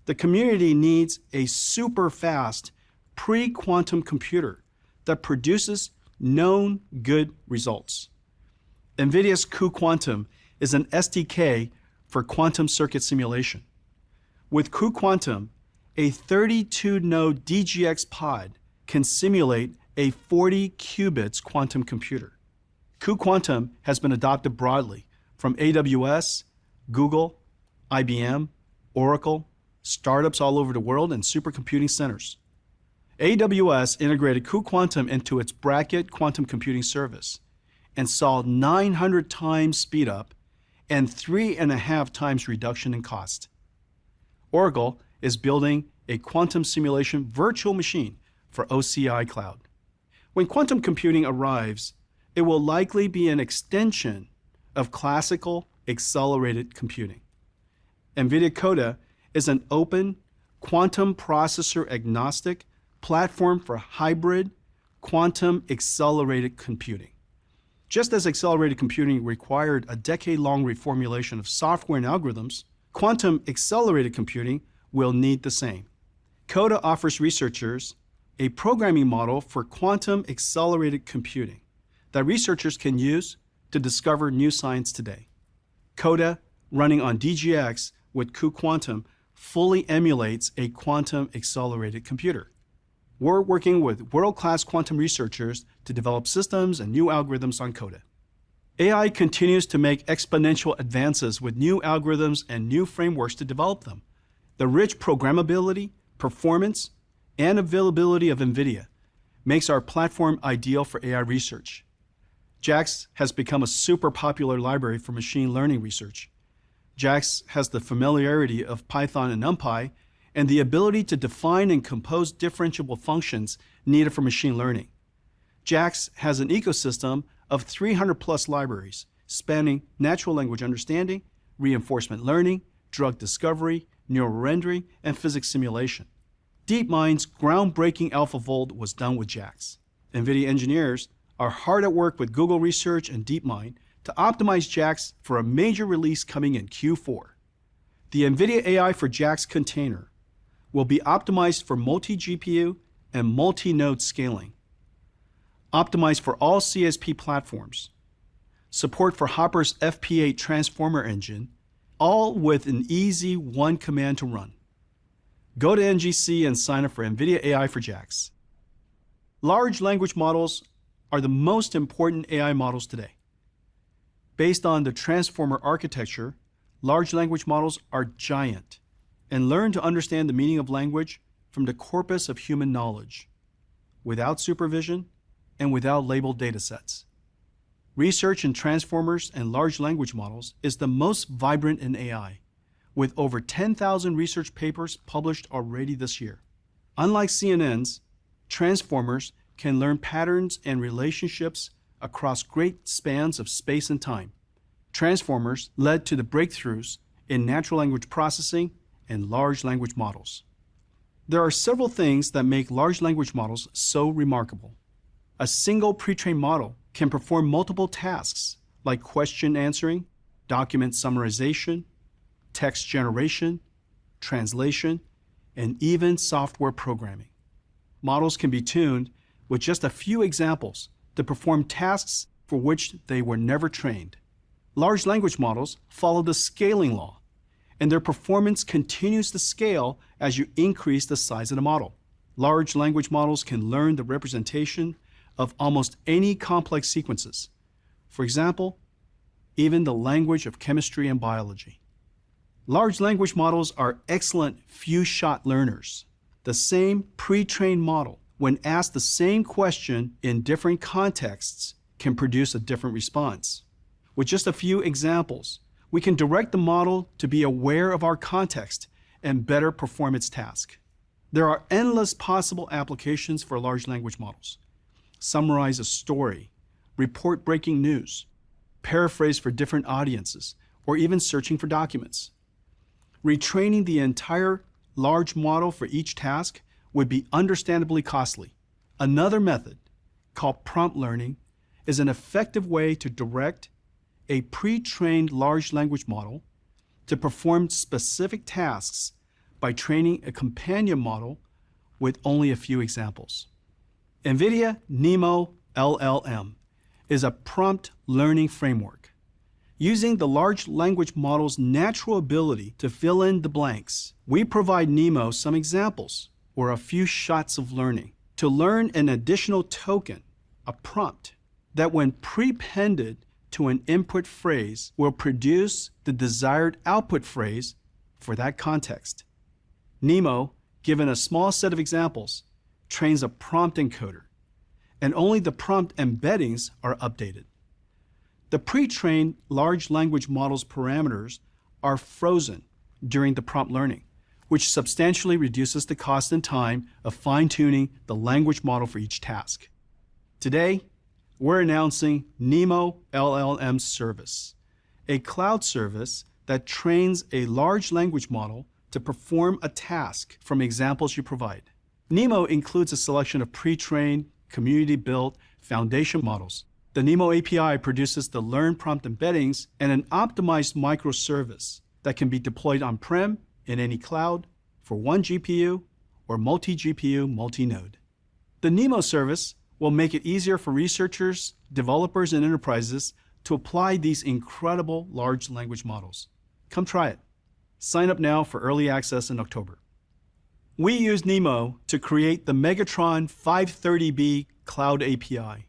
The community needs a super fast pre-quantum computer that produces known good results. NVIDIA's cuQuantum is an SDK for quantum circuit simulation. With cuQuantum, a 32-node DGX pod can simulate a 40 qubits quantum computer. cuQuantum has been adopted broadly from AWS, Google, IBM, Oracle, startups all over the world, and supercomputing centers. AWS integrated cuQuantum into its Bracket quantum computing service and saw 900 times speed up and 3.5 times reduction in cost. Oracle is building a quantum simulation virtual machine for OCI Cloud. When quantum computing arrives, it will likely be an extension of classical accelerated computing. NVIDIA CODA is an open, quantum processor agnostic platform for hybrid, quantum accelerated computing. Just as accelerated computing required a decade-long reformulation of software and algorithms, quantum accelerated computing will need the same. CODA offers researchers a programming model for quantum accelerated computing that researchers can use to discover new science today. CODA, running on DGX with cuQuantum, fully emulates a quantum accelerated computer. We're working with world-class quantum researchers to develop systems and new algorithms on CODA. AI continues to make exponential advances with new algorithms and new frameworks to develop them. The rich programmability, performance, and availability of NVIDIA makes our platform ideal for AI research. JAX has become a super popular library for machine learning research. JAX has the familiarity of Python and NumPy and the ability to define and compose differentiable functions needed for machine learning. JAX has an ecosystem of 300 plus libraries spanning natural language understanding, reinforcement learning, drug discovery, neural rendering, and physics simulation. DeepMind's groundbreaking AlphaFold was done with JAX. NVIDIA engineers are hard at work with Google Research and DeepMind to optimize JAX for a major release coming in Q4. The NVIDIA AI for JAX container will be optimized for multi-GPU and multi-node scaling, optimized for all CSP platforms, support for Hopper's FP8 transformer engine, all with an easy one command to run. Go to NGC and sign up for NVIDIA AI for JAX. Large language models are the most important AI models today. Based on the transformer architecture, large language models are giant and learn to understand the meaning of language from the corpus of human knowledge, without supervision and without labeled datasets. Research in transformers and large language models is the most vibrant in AI, with over 10,000 research papers published already this year. Unlike CNNs, transformers can learn patterns and relationships across great spans of space and time. Transformers led to the breakthroughs in natural language processing and large language models. There are several things that make large language models so remarkable. A single pre-trained model can perform multiple tasks like question answering, document summarization, text generation, translation, and even software programming. Models can be tuned with just a few examples to perform tasks for which they were never trained. Large language models follow the scaling law, and their performance continues to scale as you increase the size of the model. Large language models can learn the representation of almost any complex sequences. For example, even the language of chemistry and biology. Large language models are excellent few-shot learners. The same pre-trained model, when asked the same question in different contexts, can produce a different response. With just a few examples, we can direct the model to be aware of our context and better perform its task. There are endless possible applications for large language models. Summarize a story, report breaking news, paraphrase for different audiences, or even searching for documents. Retraining the entire large model for each task would be understandably costly. Another method, called prompt learning, is an effective way to direct a pre-trained large language model to perform specific tasks by training a companion model with only a few examples. NVIDIA NeMo LLM is a prompt learning framework. Using the large language model's natural ability to fill in the blanks, we provide NeMo some examples or a few shots of learning to learn an additional token, a prompt, that when prepended to an input phrase will produce the desired output phrase for that context. NeMo, given a small set of examples, trains a prompt encoder, and only the prompt embeddings are updated. The pre-trained large language model's parameters are frozen during the prompt learning, which substantially reduces the cost and time of fine-tuning the language model for each task. Today, we're announcing NeMo LLM Service, a cloud service that trains a large language model to perform a task from examples you provide. NeMo includes a selection of pre-trained, community-built foundation models. The NeMo API produces the learn prompt embeddings and an optimized microservice that can be deployed on-prem in any cloud for one GPU or multi-GPU, multi-node. The NeMo service will make it easier for researchers, developers, and enterprises to apply these incredible large language models. Come try it. Sign up now for early access in October. We use NeMo to create the Megatron 530B Cloud API.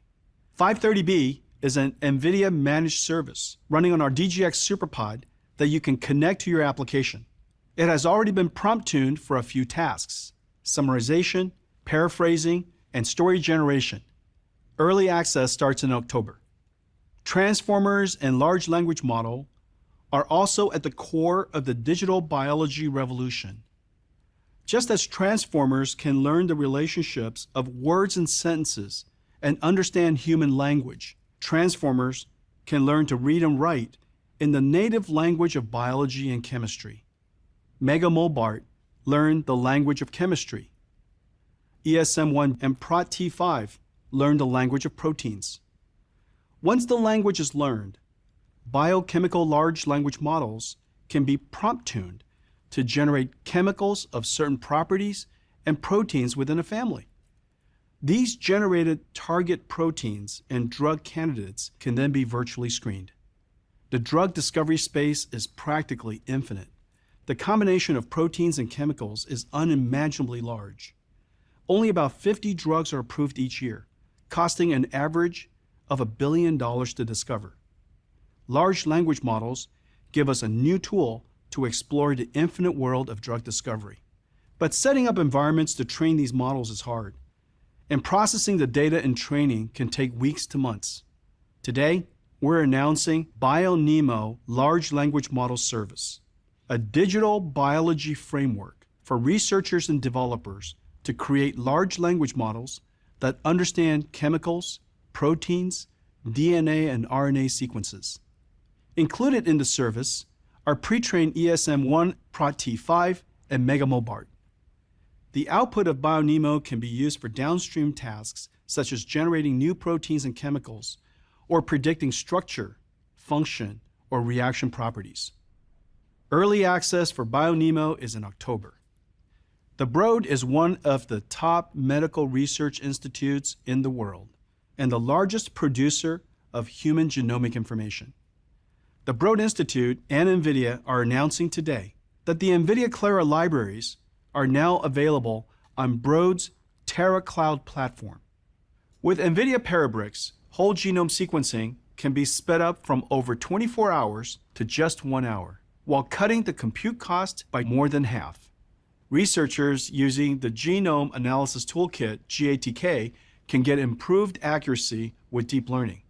530B is an NVIDIA managed service running on our DGX SuperPod that you can connect to your application. It has already been prompt tuned for a few tasks: summarization, paraphrasing, and story generation. Early access starts in October. Transformers and large language model are also at the core of the digital biology revolution. Just as transformers can learn the relationships of words and sentences and understand human language, transformers can learn to read and write in the native language of biology and chemistry. MegaMolBART learned the language of chemistry. ESM1 and ProtT5 learn the language of proteins. Once the language is learned, biochemical large language models can be prompt tuned to generate chemicals of certain properties and proteins within a family. These generated target proteins and drug candidates can then be virtually screened. The drug discovery space is practically infinite. The combination of proteins and chemicals is unimaginably large. Only about 50 drugs are approved each year, costing an average of $1 billion to discover. Large language models give us a new tool to explore the infinite world of drug discovery. But setting up environments to train these models is hard, and processing the data and training can take weeks to months. Today, we're announcing BioNeMo Large Language Model Service, a digital biology framework for researchers and developers to create large language models that understand chemicals, proteins, DNA, and RNA sequences. Included in the service are pre-trained ESM1, ProtT5, and MegaMolBART. The output of BioNeMo can be used for downstream tasks such as generating new proteins and chemicals, or predicting structure, function, or reaction properties. Early access for BioNeMo is in October. The Broad is one of the top medical research institutes in the world and the largest producer of human genomic information. The Broad Institute and NVIDIA are announcing today that the NVIDIA Clara libraries are now available on Broad's Terra Cloud platform. With NVIDIA Parabricks, whole genome sequencing can be sped up from over 24 hours to just 1 hour, while cutting the compute cost by more than half. Researchers using the Genome Analysis Toolkit, GATK, can get improved accuracy with deep learning.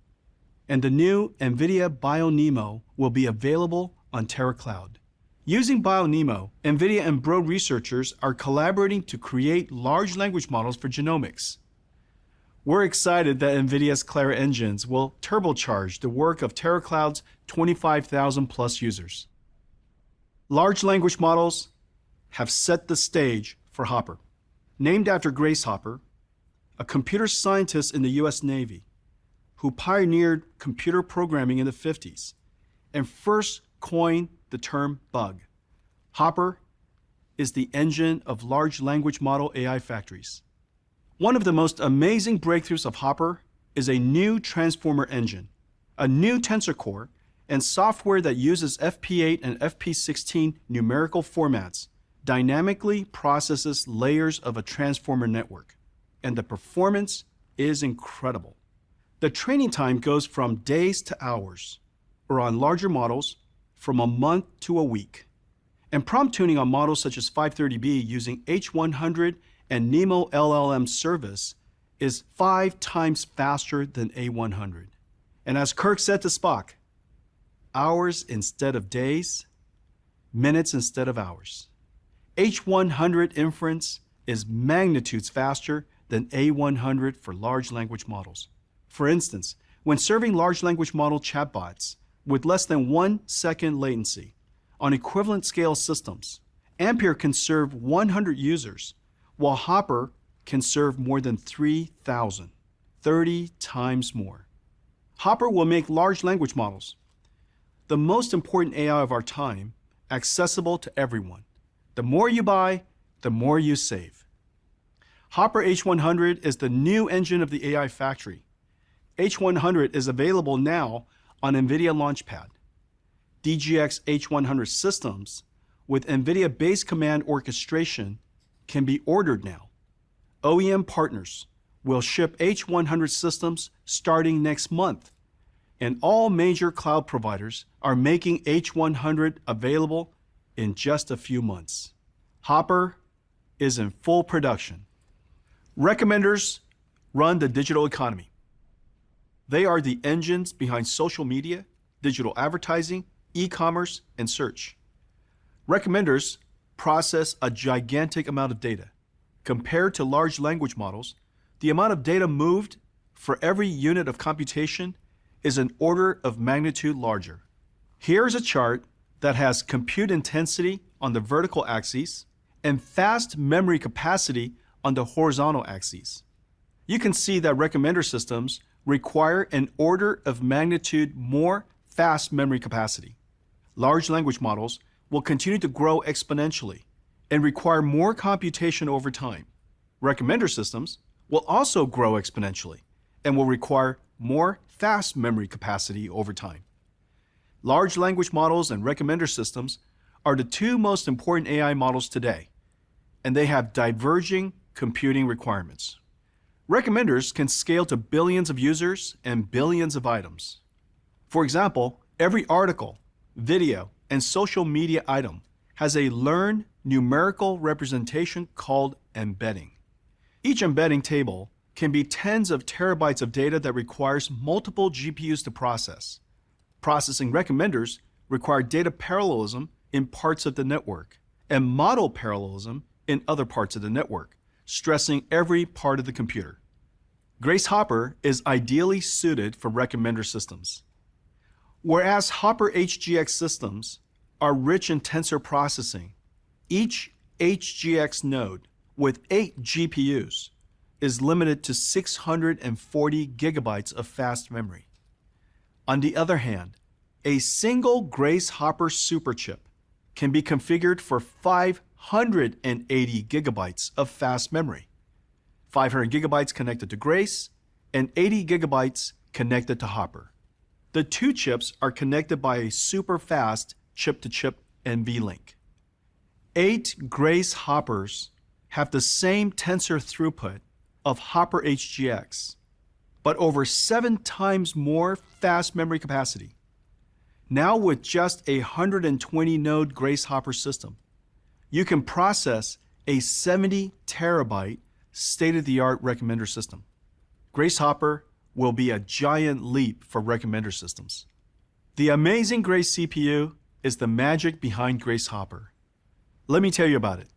And the new NVIDIA BioNeMo will be available on Terra Cloud. Using BioNeMo, NVIDIA and Broad researchers are collaborating to create large language models for genomics. We're excited that NVIDIA's Clara engines will turbocharge the work of Terra Cloud's 25,000 plus users. Large language models have set the stage for Hopper. Named after Grace Hopper, a computer scientist in the US Navy who pioneered computer programming in the 50s and first coined the term bug. Hopper is the engine of large language model AI factories. One of the most amazing breakthroughs of Hopper is a new transformer engine, a new tensor core, and software that uses FP8 and FP16 numerical formats dynamically processes layers of a transformer network, and the performance is incredible. The training time goes from days to hours, or on larger models, from a month to a week. And prompt tuning on models such as 530B using H100 and NeMo LLM service is 5 times faster than A100. And as Kirk said to Spock, hours instead of days, minutes instead of hours. H100 inference is magnitudes faster than A100 for large language models. For instance, when serving large language model chatbots with less than 1 second latency, on equivalent scale systems. Ampere can serve 100 users, while Hopper can serve more than 3,000, 30 times more. Hopper will make large language models, the most important AI of our time, accessible to everyone. The more you buy, the more you save. Hopper H100 is the new engine of the AI factory. H100 is available now on NVIDIA Launchpad. DGX H100 systems with NVIDIA base command orchestration can be ordered now. OEM partners will ship H100 systems starting next month, and all major cloud providers are making H100 available in just a few months. Hopper is in full production. Recommenders run the digital economy. They are the engines behind social media, digital advertising, e-commerce, and search. Recommenders process a gigantic amount of data. Compared to large language models, the amount of data moved for every unit of computation is an order of magnitude larger. Here's a chart that has compute intensity on the vertical axis and fast memory capacity on the horizontal axis. You can see that recommender systems require an order of magnitude more fast memory capacity. Large language models will continue to grow exponentially and require more computation over time. Recommender systems will also grow exponentially and will require more fast memory capacity over time. Large language models and recommender systems are the two most important AI models today, and they have diverging computing requirements. Recommenders can scale to billions of users and billions of items. For example, every article, video, and social media item has a learned numerical representation called embedding. Each embedding table can be tens of terabytes of data that requires multiple GPUs to process. Processing recommenders require data parallelism in parts of the network and model parallelism in other parts of the network, stressing every part of the computer. Grace Hopper is ideally suited for recommender systems. Whereas Hopper HGX systems are rich in tensor processing, each HGX node with 8 GPUs is limited to 640 gigabytes of fast memory. On the other hand, a single Grace Hopper superchip can be configured for 580 gigabytes of fast memory, 500 gigabytes connected to Grace, and 80 gigabytes connected to Hopper. The two chips are connected by a super fast chip-to-chip NVLink. 8 Grace Hoppers have the same tensor throughput of Hopper HGX, but over 7 times more fast memory capacity. Now with just a 120 node Grace Hopper system, you can process a 70 terabyte state-of-the-art recommender system. Grace Hopper will be a giant leap for recommender systems. The amazing Grace CPU is the magic behind Grace Hopper. Let me tell you about it.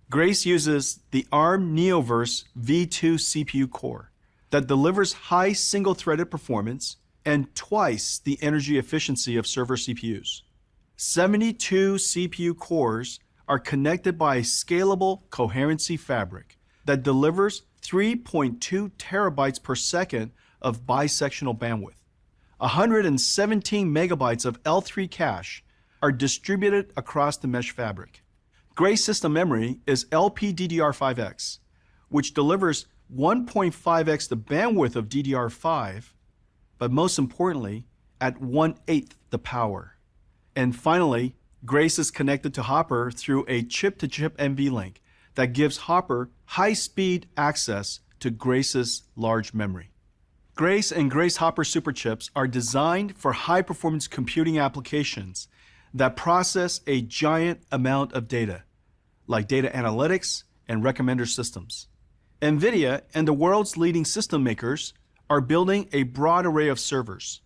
Grace uses the ARM Neoverse V2 CPU core that delivers high single-threaded performance and twice the energy efficiency of server CPUs. 72 CPU cores are connected by a scalable coherency fabric that delivers 3.2 terabytes per second of bisectional bandwidth. 117 megabytes of L3 cache are distributed across the mesh fabric. Grace system memory is LPDDR5X, which delivers 1.5x the bandwidth of DDR5, but most importantly, at 1/8 the power. And finally, Grace is connected to Hopper through a chip-to-chip NVLink that gives Hopper high-speed access to Grace's large memory. Grace and Grace Hopper superchips are designed for high-performance computing applications that process a giant amount of data, like data analytics and recommender systems. NVIDIA and the world's leading system makers are building a broad array of servers.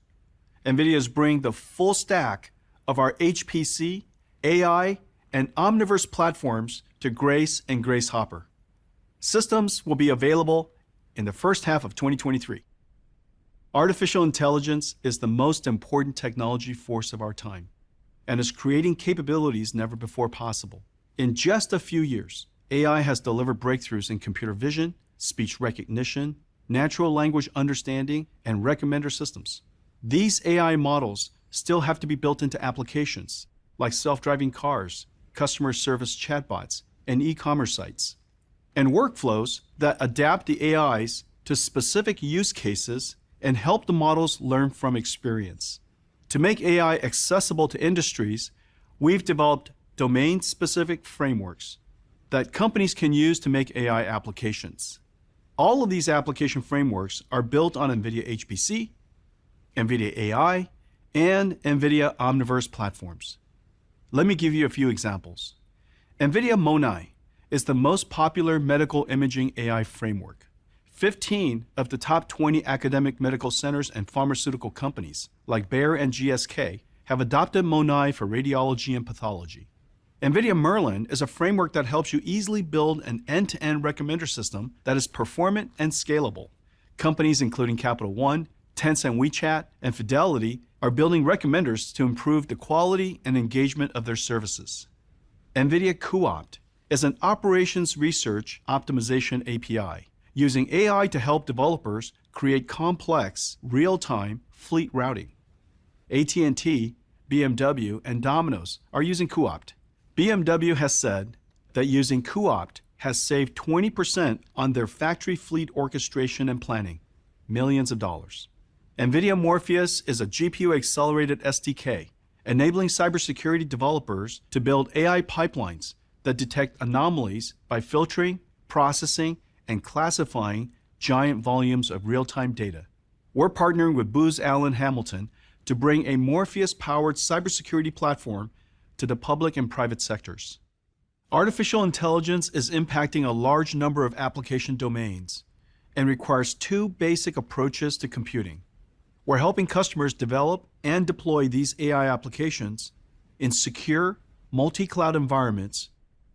NVIDIA is bringing the full stack of our HPC, AI, and Omniverse platforms to Grace and Grace Hopper. Systems will be available in the first half of 2023. Artificial intelligence is the most important technology force of our time. and is creating capabilities never before possible. In just a few years, AI has delivered breakthroughs in computer vision, speech recognition, natural language understanding, and recommender systems. These AI models still have to be built into applications like self-driving cars, customer service chatbots, and e-commerce sites, and workflows that adapt the AIs to specific use cases and help the models learn from experience. To make AI accessible to industries, we've developed domain-specific frameworks that companies can use to make AI applications. All of these application frameworks are built on NVIDIA HPC, NVIDIA AI, and NVIDIA Omniverse platforms. Let me give you a few examples. NVIDIA MONAI is the most popular medical imaging AI framework. 15 of the top 20 academic medical centers and pharmaceutical companies, like Bayer and GSK, have adopted MONAI for radiology and pathology. NVIDIA Merlin is a framework that helps you easily build an end-to-end recommender system that is performant and scalable. Companies including Capital One, Tencent WeChat, and Fidelity are building recommenders to improve the quality and engagement of their services. NVIDIA cuOpt is an operations research optimization API, using AI to help developers create complex, real-time fleet routing. AT&T, BMW, and Domino's are using cuOpt. BMW has said that using cuOpt has saved 20% on their factory fleet orchestration and planning, millions of dollars. NVIDIA Morpheus is a GPU-accelerated SDK, enabling cybersecurity developers to build AI pipelines that detect anomalies by filtering, processing, and classifying giant volumes of real-time data. We're partnering with Booz Allen Hamilton to bring a Morpheus-powered cybersecurity platform to the public and private sectors. Artificial intelligence is impacting a large number of application domains and requires two basic approaches to computing. We're helping customers develop and deploy these AI applications in secure, multi-cloud environments,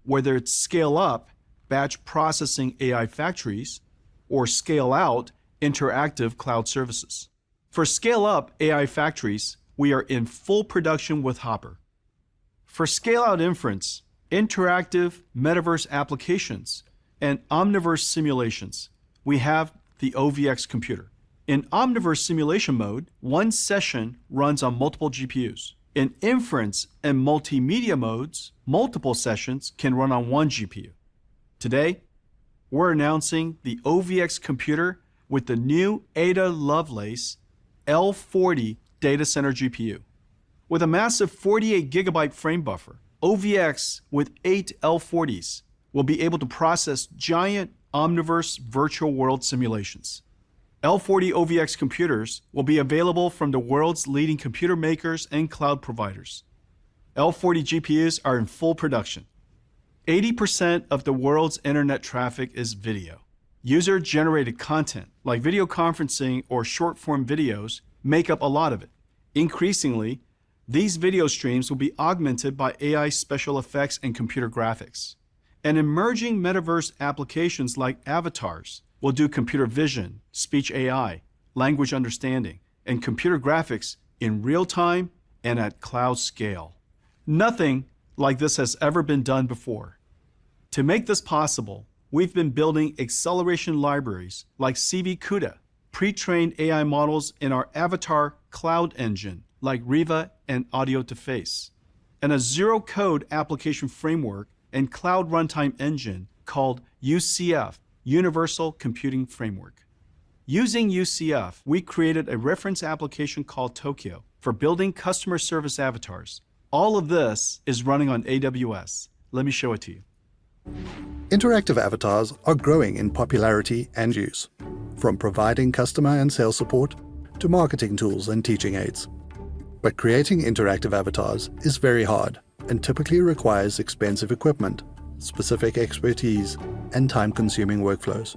whether it's scale-up, batch processing AI factories, or scale-out, interactive cloud services. For scale-up AI factories, we are in full production with Hopper. For scale-out inference, interactive metaverse applications, and Omniverse simulations, we have the OVX computer. In Omniverse simulation mode, one session runs on multiple GPUs. In inference and multimedia modes, multiple sessions can run on one GPU. Today, we're announcing the OVX computer with the new Ada Lovelace L40 data center GPU. With a massive 48 gigabyte frame buffer, OVX with 8 L40s will be able to process giant Omniverse virtual world simulations. L40 OVX computers will be available from the world's leading computer makers and cloud providers. L40 GPUs are in full production. 80% of the world's internet traffic is video. User-generated content, like video conferencing or short-form videos, make up a lot of it. Increasingly, these video streams will be augmented by AI special effects and computer graphics. And emerging metaverse applications like avatars will do computer vision, speech AI, language understanding, and computer graphics in real time and at cloud scale. Nothing like this has ever been done before. To make this possible, we've been building acceleration libraries like CV-CUDA, pre-trained AI models in our avatar cloud engine like Riva and Audio2Face, and a zero-code application framework and cloud runtime engine called UCF, Universal Computing Framework. Using UCF, we created a reference application called Tokyo for building customer service avatars. All of this is running on AWS. Let me show it to you. Interactive avatars are growing in popularity and use, from providing customer and sales support to marketing tools and teaching aids. But creating interactive avatars is very hard and typically requires expensive equipment, specific expertise, and time-consuming workflows.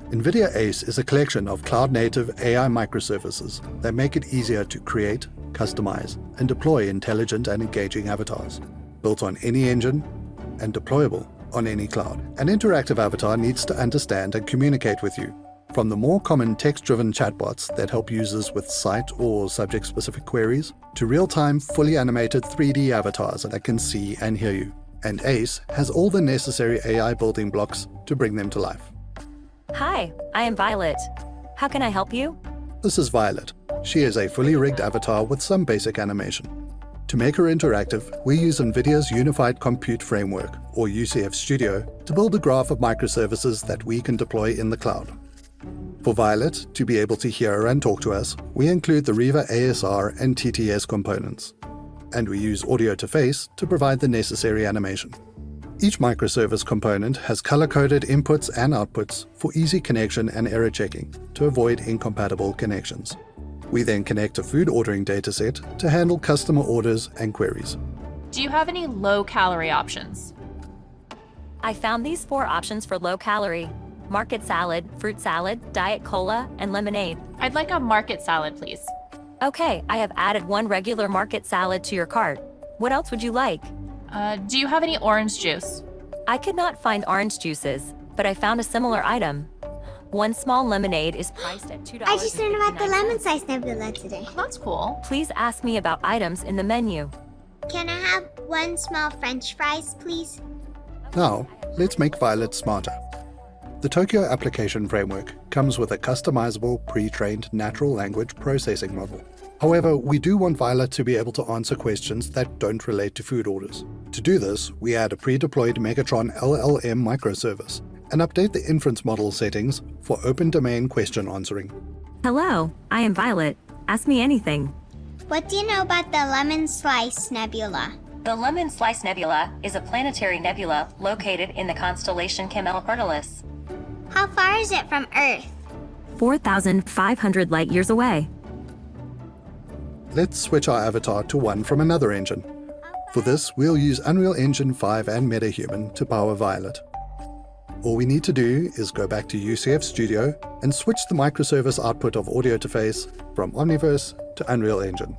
NVIDIA ACE is a collection of cloud-native AI microservices that make it easier to create, customize, and deploy intelligent and engaging avatars, built on any engine and deployable on any cloud. An interactive avatar needs to understand and communicate with you, From the more common text-driven chatbots that help users with site or subject-specific queries, to real-time, fully animated 3D avatars that can see and hear you. And ACE has all the necessary AI building blocks to bring them to life. Hi, I am Violet. How can I help you? This is Violet. She is a fully rigged avatar with some basic animation. To make her interactive, we use NVIDIA's Unified Compute Framework, or UCF Studio, to build a graph of microservices that we can deploy in the cloud. For Violet to be able to hear and talk to us, we include the Riva ASR and TTS components, and we use audio to face to provide the necessary animation. Each microservice component has color-coded inputs and outputs for easy connection and error checking to avoid incompatible connections. We then connect a food ordering dataset to handle customer orders and queries. Do you have any low-calorie options? I found these 4 options for low-calorie: market salad, fruit salad, diet cola, and lemonade. I'd like a market salad, please. Okay, I have added 1 regular market salad to your cart. What else would you like? Do you have any orange juice? I could not find orange juices, but I found a similar item. 1 small lemonade is priced at $2. I just learned about the lemon slice nebula today. That's cool. Please ask me about items in the menu. Can I have 1 small French fries, please? Now, let's make Violet smarter. The Tokyo Application Framework comes with a customizable, pre-trained natural language processing model. However, we do want Violet to be able to answer questions that don't relate to food orders. To do this, we add a pre-deployed Megatron LLM microservice and update the inference model settings for open domain question answering. Hello, I am Violet. Ask me anything. What do you know about the lemon slice nebula? The Lemon Slice Nebula is a planetary nebula located in the constellation Camelopardalis. How far is it from Earth? 4,500 light years away. Let's switch our avatar to one from another engine. For this, we'll use Unreal Engine 5 and MetaHuman to power Violet. All we need to do is go back to UCF Studio and switch the microservice output of audio to face from Omniverse to Unreal Engine.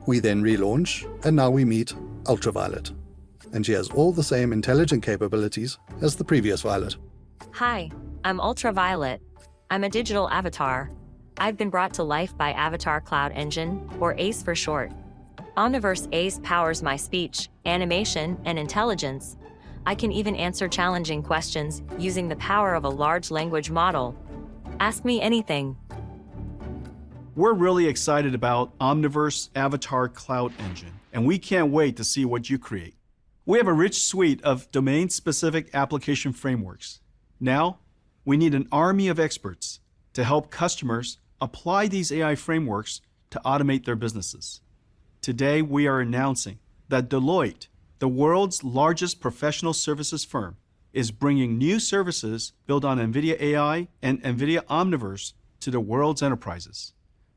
We then relaunch, and now we meet Ultraviolet. And she has all the same intelligent capabilities as the previous Violet. Hi, I'm Ultraviolet. I'm a digital avatar. I've been brought to life by Avatar Cloud Engine, or ACE for short. Omniverse ACE powers my speech, animation, and intelligence. I can even answer challenging questions using the power of a large language model. Ask me anything. We're really excited about Omniverse Avatar Cloud Engine, and we can't wait to see what you create. We have a rich suite of domain-specific application frameworks. Now, we need an army of experts to help customers apply these AI frameworks to automate their businesses. Today, we are announcing that Deloitte, the world's largest professional services firm, is bringing new services built on NVIDIA AI and NVIDIA Omniverse to the world's enterprises.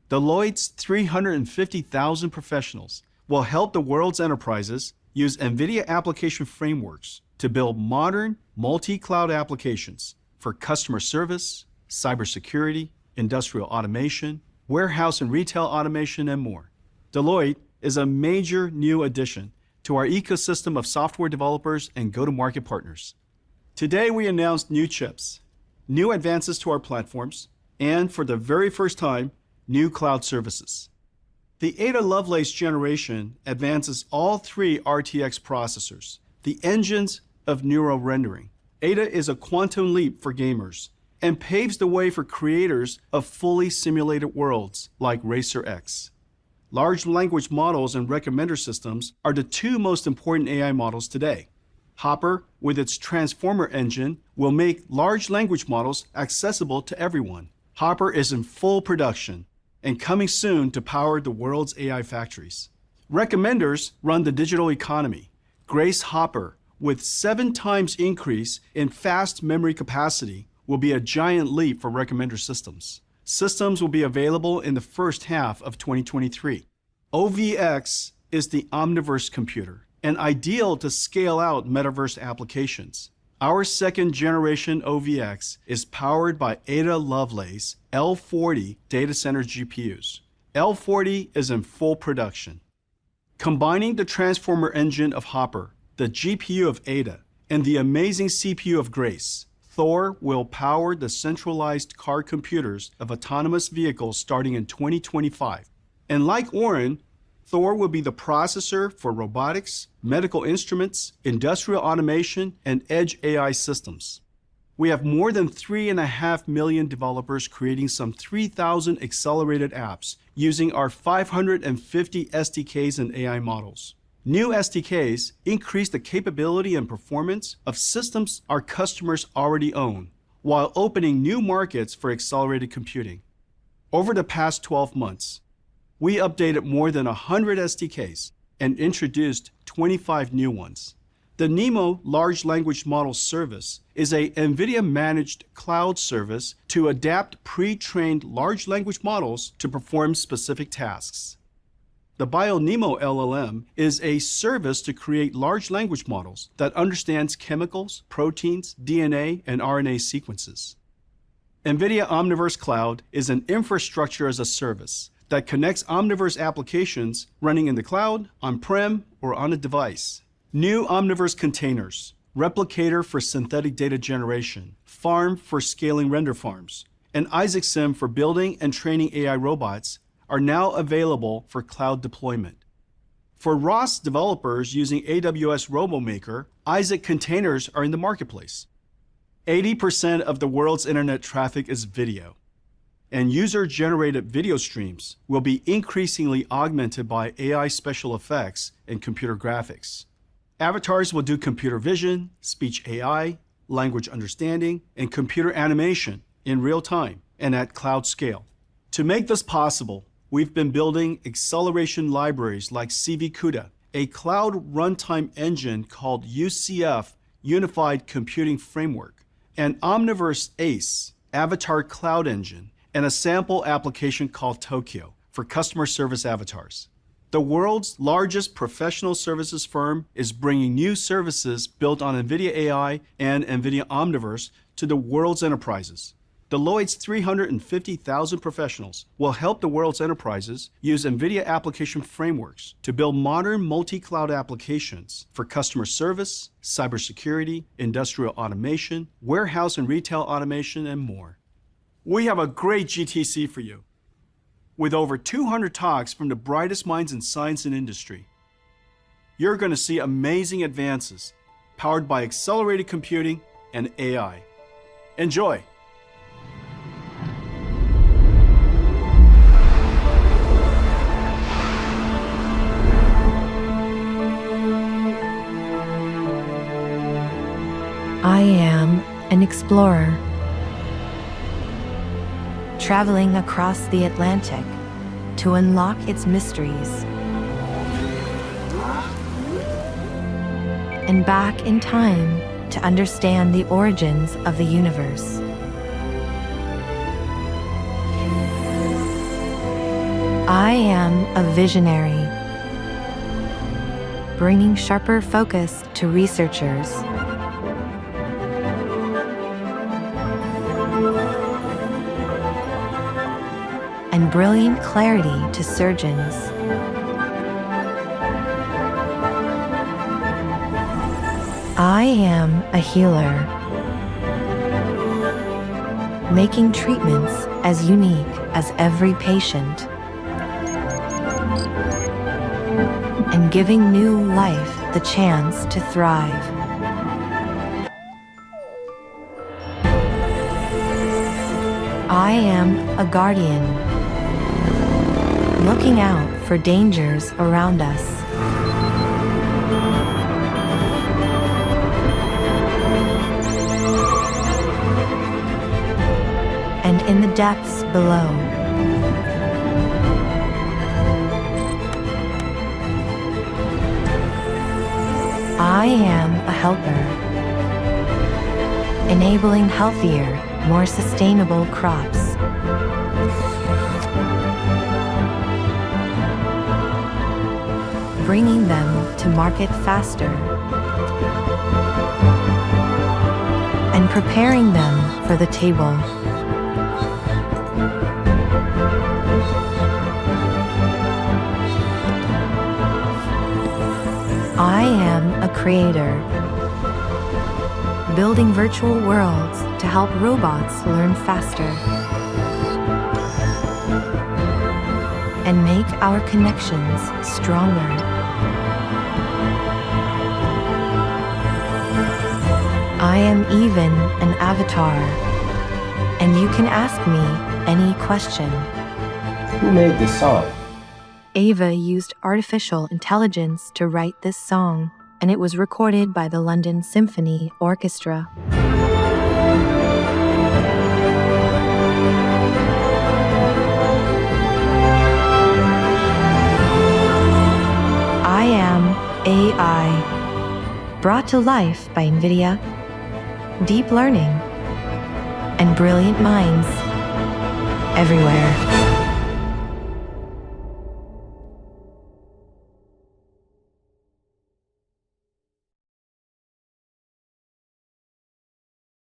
Deloitte's 350,000 professionals will help the world's enterprises use NVIDIA application frameworks to build modern, multi-cloud applications for customer service, cybersecurity, industrial automation, warehouse and retail automation, and more. Deloitte is a major new addition to our ecosystem of software developers and go-to-market partners. Today, we announced new chips, new advances to our platforms, and for the very first time, new cloud services. The Ada Lovelace generation advances all 3 RTX processors, the engines of neural rendering. Ada is a quantum leap for gamers and paves the way for creators of fully simulated worlds like Racer X. Large language models and recommender systems are the 2 most important AI models today. Hopper, with its transformer engine, will make large language models accessible to everyone. Hopper is in full production and coming soon to power the world's AI factories. Recommenders run the digital economy. Grace Hopper, with 7 times increase in fast memory capacity, will be a giant leap for recommender systems. Systems will be available in the first half of 2023. OVX is the Omniverse computer and ideal to scale out metaverse applications. Our 2nd generation OVX is powered by Ada Lovelace L40 data center GPUs. L40 is in full production. Combining the transformer engine of Hopper, the GPU of Ada, and the amazing CPU of Grace, Thor will power the centralized car computers of autonomous vehicles starting in 2025. And like Orin, Thor will be the processor for robotics, medical instruments, industrial automation, and edge AI systems. We have more than 3.5 million developers creating some 3,000 accelerated apps using our 550 SDKs and AI models. New SDKs increase the capability and performance of systems our customers already own, while opening new markets for accelerated computing. Over the past 12 months, we updated more than 100 SDKs and introduced 25 new ones. The NeMo Large Language Model Service is a NVIDIA-managed cloud service to adapt pre-trained large language models to perform specific tasks. The BioNeMo LLM is a service to create large language models that understands chemicals, proteins, DNA, and RNA sequences. NVIDIA Omniverse Cloud is an infrastructure as a service that connects Omniverse applications running in the cloud, on-prem, or on a device. New Omniverse containers, Replicator for synthetic data generation, Farm for scaling render farms, and Isaac Sim for building and training AI robots are now available for cloud deployment. For ROS developers using AWS RoboMaker, Isaac containers are in the marketplace. 80% of the world's internet traffic is video, and user-generated video streams will be increasingly augmented by AI special effects and computer graphics. Avatars will do computer vision, speech AI, language understanding, and computer animation in real time and at cloud scale. To make this possible, we've been building acceleration libraries like CVCUDA, a cloud runtime engine called UCF, Unified Computing Framework, and Omniverse ACE, Avatar Cloud Engine, and a sample application called Tokyo for customer service avatars. The world's largest professional services firm is bringing new services built on NVIDIA AI and NVIDIA Omniverse to the world's enterprises. Deloitte's 350,000 professionals will help the world's enterprises use NVIDIA application frameworks to build modern multi-cloud applications for customer service, cybersecurity, industrial automation, warehouse and retail automation, and more. We have a great GTC for you, with over 200 talks from the brightest minds in science and industry. You're going to see amazing advances powered by accelerated computing and AI. Enjoy! I am an explorer, traveling across the Atlantic to unlock its mysteries, and back in time to understand the origins of the universe. I am a visionary, bringing sharper focus to researchers, and brilliant clarity to surgeons. I am a healer, making treatments as unique as every patient, and giving new life the chance to thrive. I am a guardian, looking out for dangers around us. And in the depths below. I am a helper, enabling healthier, more sustainable crops. Bringing them to market faster and preparing them for the table. I am a creator, building virtual worlds to help robots learn faster and make our connections stronger. I am even an avatar, and you can ask me any question. Who made this song? Ava used artificial intelligence to write this song, and it was recorded by the London Symphony Orchestra. I am AI, brought to life by NVidia, deep learning, and brilliant minds everywhere.